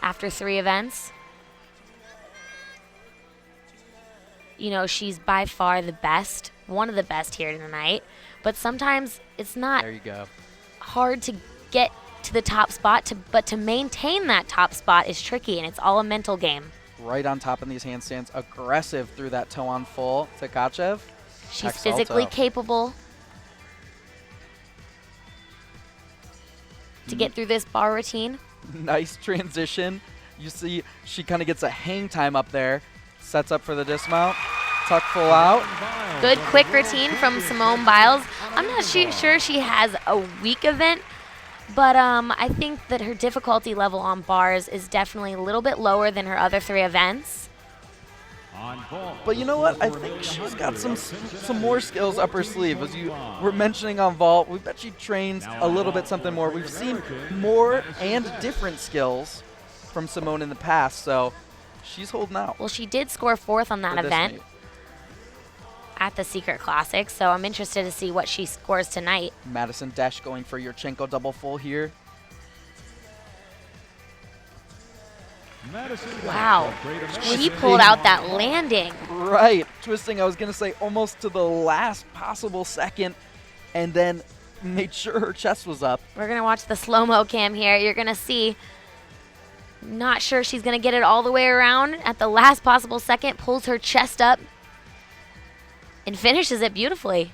after 3 events. You know, she's by far the best, one of the best here tonight. But sometimes it's not there you go. hard to get to the top spot, but to maintain that top spot is tricky, and it's all a mental game. Right on top in these handstands, aggressive through that toe on full. Tkachev. She's physically capable to get through this bar routine. Nice transition. You see she kind of gets a hang time up there. Sets up for the dismount. Tuck full out. Good quick routine from Simone Biles. I'm not sure she has a weak event, but I think that her difficulty level on bars is definitely a little bit lower than her other 3 events. But you know what? I think she's got some more skills up her sleeve. As you were mentioning on vault, we bet she trains a little bit something more. We've seen more and different skills from Simone in the past, so she's holding out. Well, she did score 4th on that event at the Secret Classic, so I'm interested to see what she scores tonight. Madison Dash going for Yurchenko double full here. Wow. She pulled out that landing. Right. Twisting, I was going to say, almost to the last possible second, and then made sure her chest was up. We're going to watch the slow-mo cam here. You're going to see, not sure she's going to get it all the way around. At the last possible second, pulls her chest up and finishes it beautifully.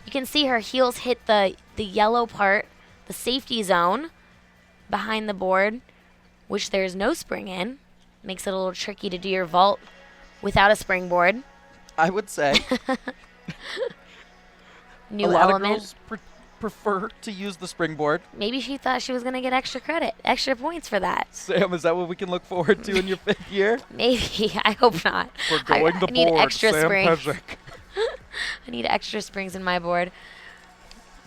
You can see her heels hit the yellow part, the safety zone behind the board, which there's no spring in. Makes it a little tricky to do your vault without a springboard. I would say. New a lot element. of girls prefer to use the springboard. Maybe she thought she was going to get extra credit, extra points for that. Sam, is that what we can look forward to in your 5th year? Maybe. I hope not. We're going I need board, extra Sam springs. Peszek. I need extra springs in my board.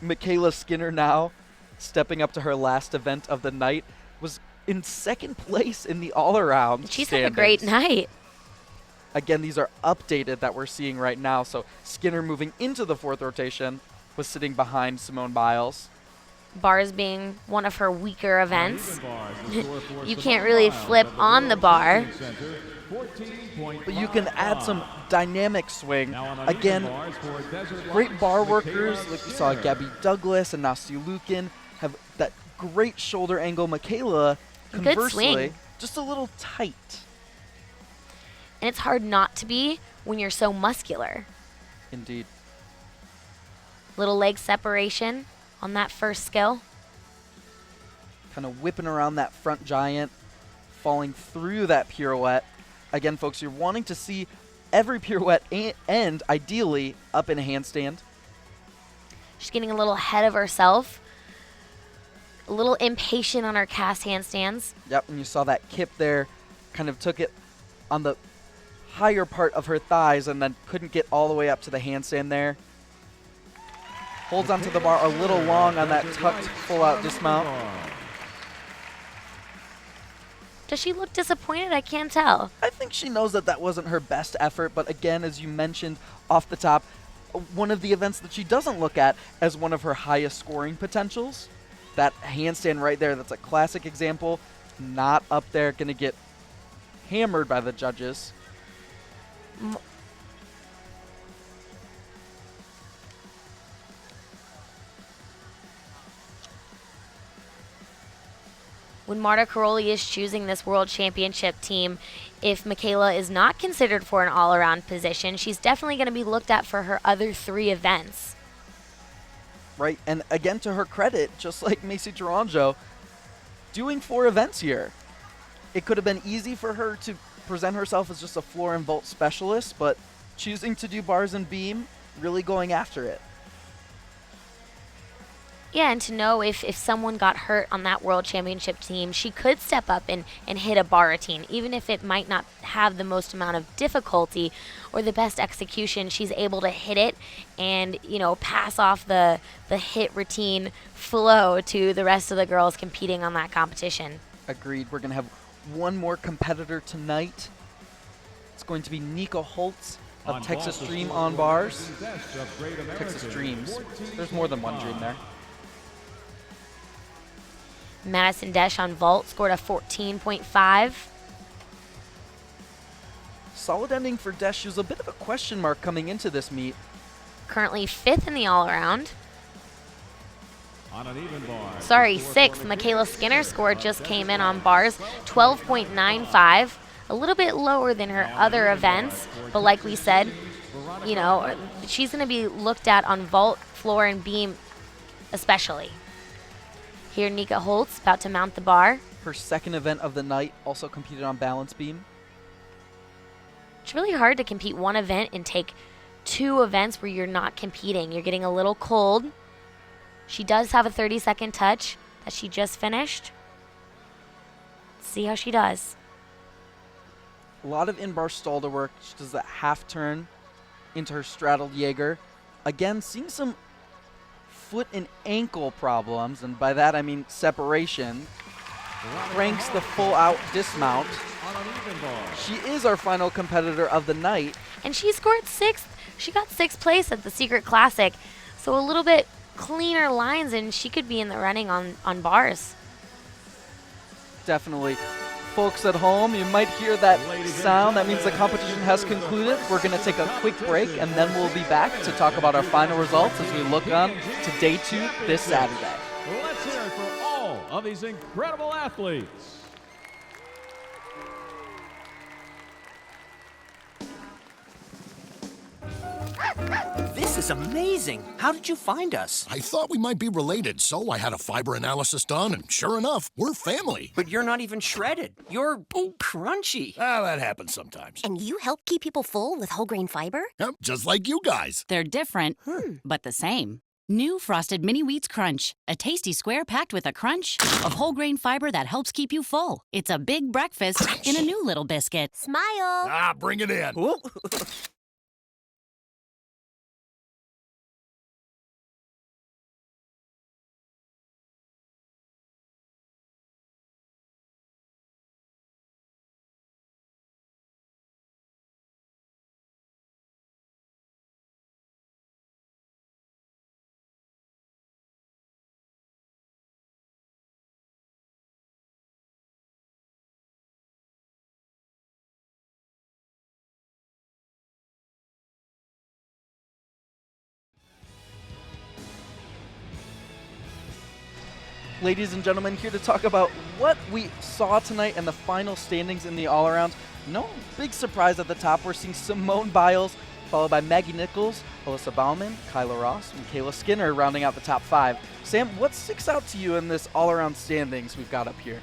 Michaela Skinner now, stepping up to her last event of the night, was in 2nd place in the all-around She's standings. had a great night. Again, these are updated that we're seeing right now. So Skinner moving into the 4th rotation was sitting behind Simone Biles. Bars being one of her weaker events. You can't really flip on the bar. But you can add some dynamic swing. Again, great bar workers like we saw Gabby Douglas and Nastia Lukin have that great shoulder angle. Michaela, conversely, just a little tight. And it's hard not to be when you're so muscular. Indeed. Little leg separation on that first skill. Kind of whipping around that front giant, falling through that pirouette. Again, folks, you're wanting to see every pirouette end, ideally, up in a handstand. She's getting a little ahead of herself. A little impatient on her cast handstands. Yep, and you saw that kip there. Kind of took it on the higher part of her thighs and then couldn't get all the way up to the handstand there. Holds onto the bar a little long on that tucked full-out dismount. Does she look disappointed? I can't tell. I think she knows that that wasn't her best effort, but again, as you mentioned off the top, one of the events that she doesn't look at as one of her highest scoring potentials. That handstand right there, that's a classic example. Not up there, going to get hammered by the judges. When Marta Caroli is choosing this World Championship team, if Michaela is not considered for an all-around position, she's definitely going to be looked at for her other 3 events. Right, and again, to her credit, just like Macy Taranjo, doing 4 events here. It could have been easy for her to present herself as just a floor and vault specialist, but choosing to do bars and beam, really going after it. Yeah, and to know if someone got hurt on that World Championship team, she could step up and hit a bar routine. Even if it might not have the most amount of difficulty or the best execution, she's able to hit it and, you know, pass off the hit routine flow to the rest of the girls competing on that competition. Agreed. We're going to have one more competitor tonight. It's going to be Nika Holtz of Texas Dream on bars. Texas Dreams. There's more than one dream there. Madison Desch on vault scored a 14.5. Solid ending for Desch. She was a bit of a question mark coming into this meet. Currently 5th in the all-around. On an even bar. Sorry, 6th. Michaela Skinner's score just came in on bars, 12.95. A little bit lower than her other events, but like we said, you know, she's going to be looked at on vault, floor, and beam especially. Here, Nika Holtz about to mount the bar. Her second event of the night, also competed on balance beam. It's really hard to compete one event and take 2 events where you're not competing. You're getting a little cold. She does have a 30-second touch that she just finished. Let's see how she does. A lot of in-bar Stalder work. She does that half turn into her straddled Jaeger. Again, seeing some foot and ankle problems, and by that I mean separation. Ranks the full-out dismount. She is our final competitor of the night. And she scored 6th. She got 6th place at the Secret Classic. So a little bit cleaner lines, and she could be in the running on bars. Definitely. folks at home, you might hear that sound. That means the competition has concluded. We're going to take a quick break, and then we'll be back to talk about our final results as we look on to day 2 this Saturday. Let's hear it for all of these incredible athletes. This is amazing. How did you find us? I thought we might be related, so I had a fiber analysis done, and sure enough, we're family. But you're not even shredded. You're crunchy. That happens sometimes. And you help keep people full with whole grain fiber? Yep, just like you guys. They're different, but the same. New Frosted Mini Wheats Crunch. A tasty square packed with a crunch of whole grain fiber that helps keep you full. It's a big breakfast in a new little biscuit. Smile! Bring it in. Ladies and gentlemen, here to talk about what we saw tonight and the final standings in the all-around. No big surprise at the top. We're seeing Simone Biles, followed by Maggie Nichols, Alyssa Baumann, Kyla Ross, and Kayla Skinner rounding out the top 5. Sam, what sticks out to you in this all-around standings we've got up here?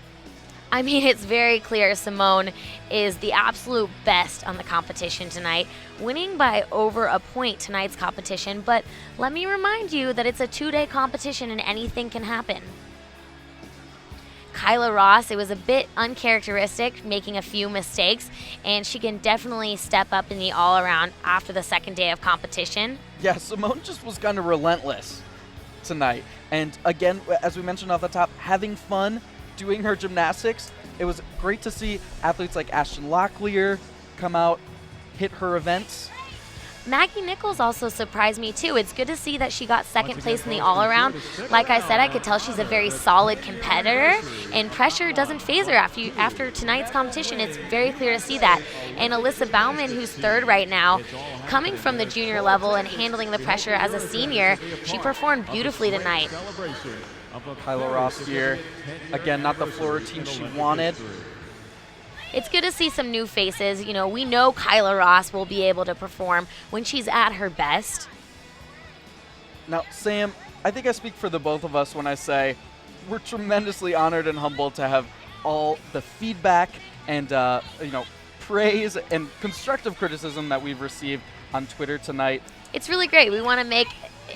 I mean, it's very clear Simone is the absolute best on the competition tonight, winning by over a point tonight's competition. But let me remind you that it's a 2-day competition and anything can happen. Kyla Ross, it was a bit uncharacteristic, making a few mistakes, and she can definitely step up in the all-around after the second day of competition. Yeah, Simone just was kind of relentless tonight. And again, as we mentioned off the top, having fun doing her gymnastics. It was great to see athletes like Ashton Locklear come out, hit her events. Maggie Nichols also surprised me too. It's good to see that she got second place in the all-around. Like I said, I could tell she's a very solid competitor, and pressure doesn't faze her after tonight's competition. It's very clear to see that. And Alyssa Baumann, who's third right now, coming from the junior level and handling the pressure as a senior, she performed beautifully tonight. Kyla Ross here, again, not the floor routine she wanted. It's good to see some new faces. You know, we know Kyla Ross will be able to perform when she's at her best. Now, Sam, I think I speak for the both of us when I say we're tremendously honored and humbled to have all the feedback and, praise and constructive criticism that we've received on Twitter tonight. It's really great. We want to make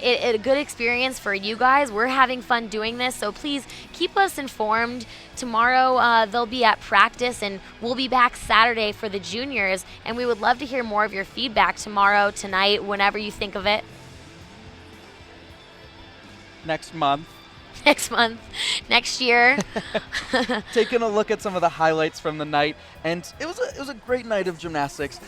it a good experience for you guys. We're having fun doing this, so please keep us informed. Tomorrow they'll be at practice, and we'll be back Saturday for the juniors, and we would love to hear more of your feedback tomorrow, tonight, whenever you think of it. Next month. Next month, next year. Taking a look at some of the highlights from the night, and it was a great night of gymnastics.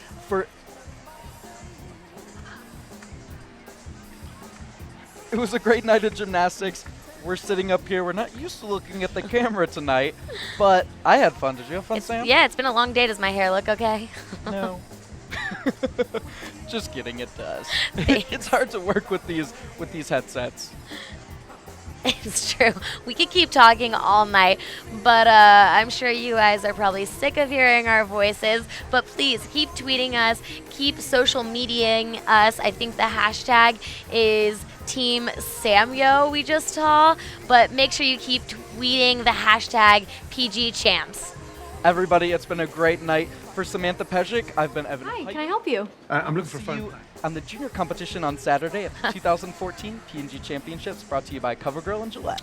It was a great night of gymnastics. We're sitting up here. We're not used to looking at the camera tonight, but I had fun. Did you have fun, Sam? Yeah, it's been a long day. Does my hair look okay? No. Just kidding, it does. It's hard to work with these headsets. It's true. We could keep talking all night, but I'm sure you guys are probably sick of hearing our voices. But please keep tweeting us, keep social mediaing us. I think the hashtag is Team Samyo we just saw, but make sure you keep tweeting the hashtag PG Champs. Everybody, it's been a great night. For Samantha Peszek, I've been Evan. Hi, can I help you? I'm looking for a See phone. you on the junior competition on Saturday at the 2014 P&G Championships, brought to you by CoverGirl and Gillette.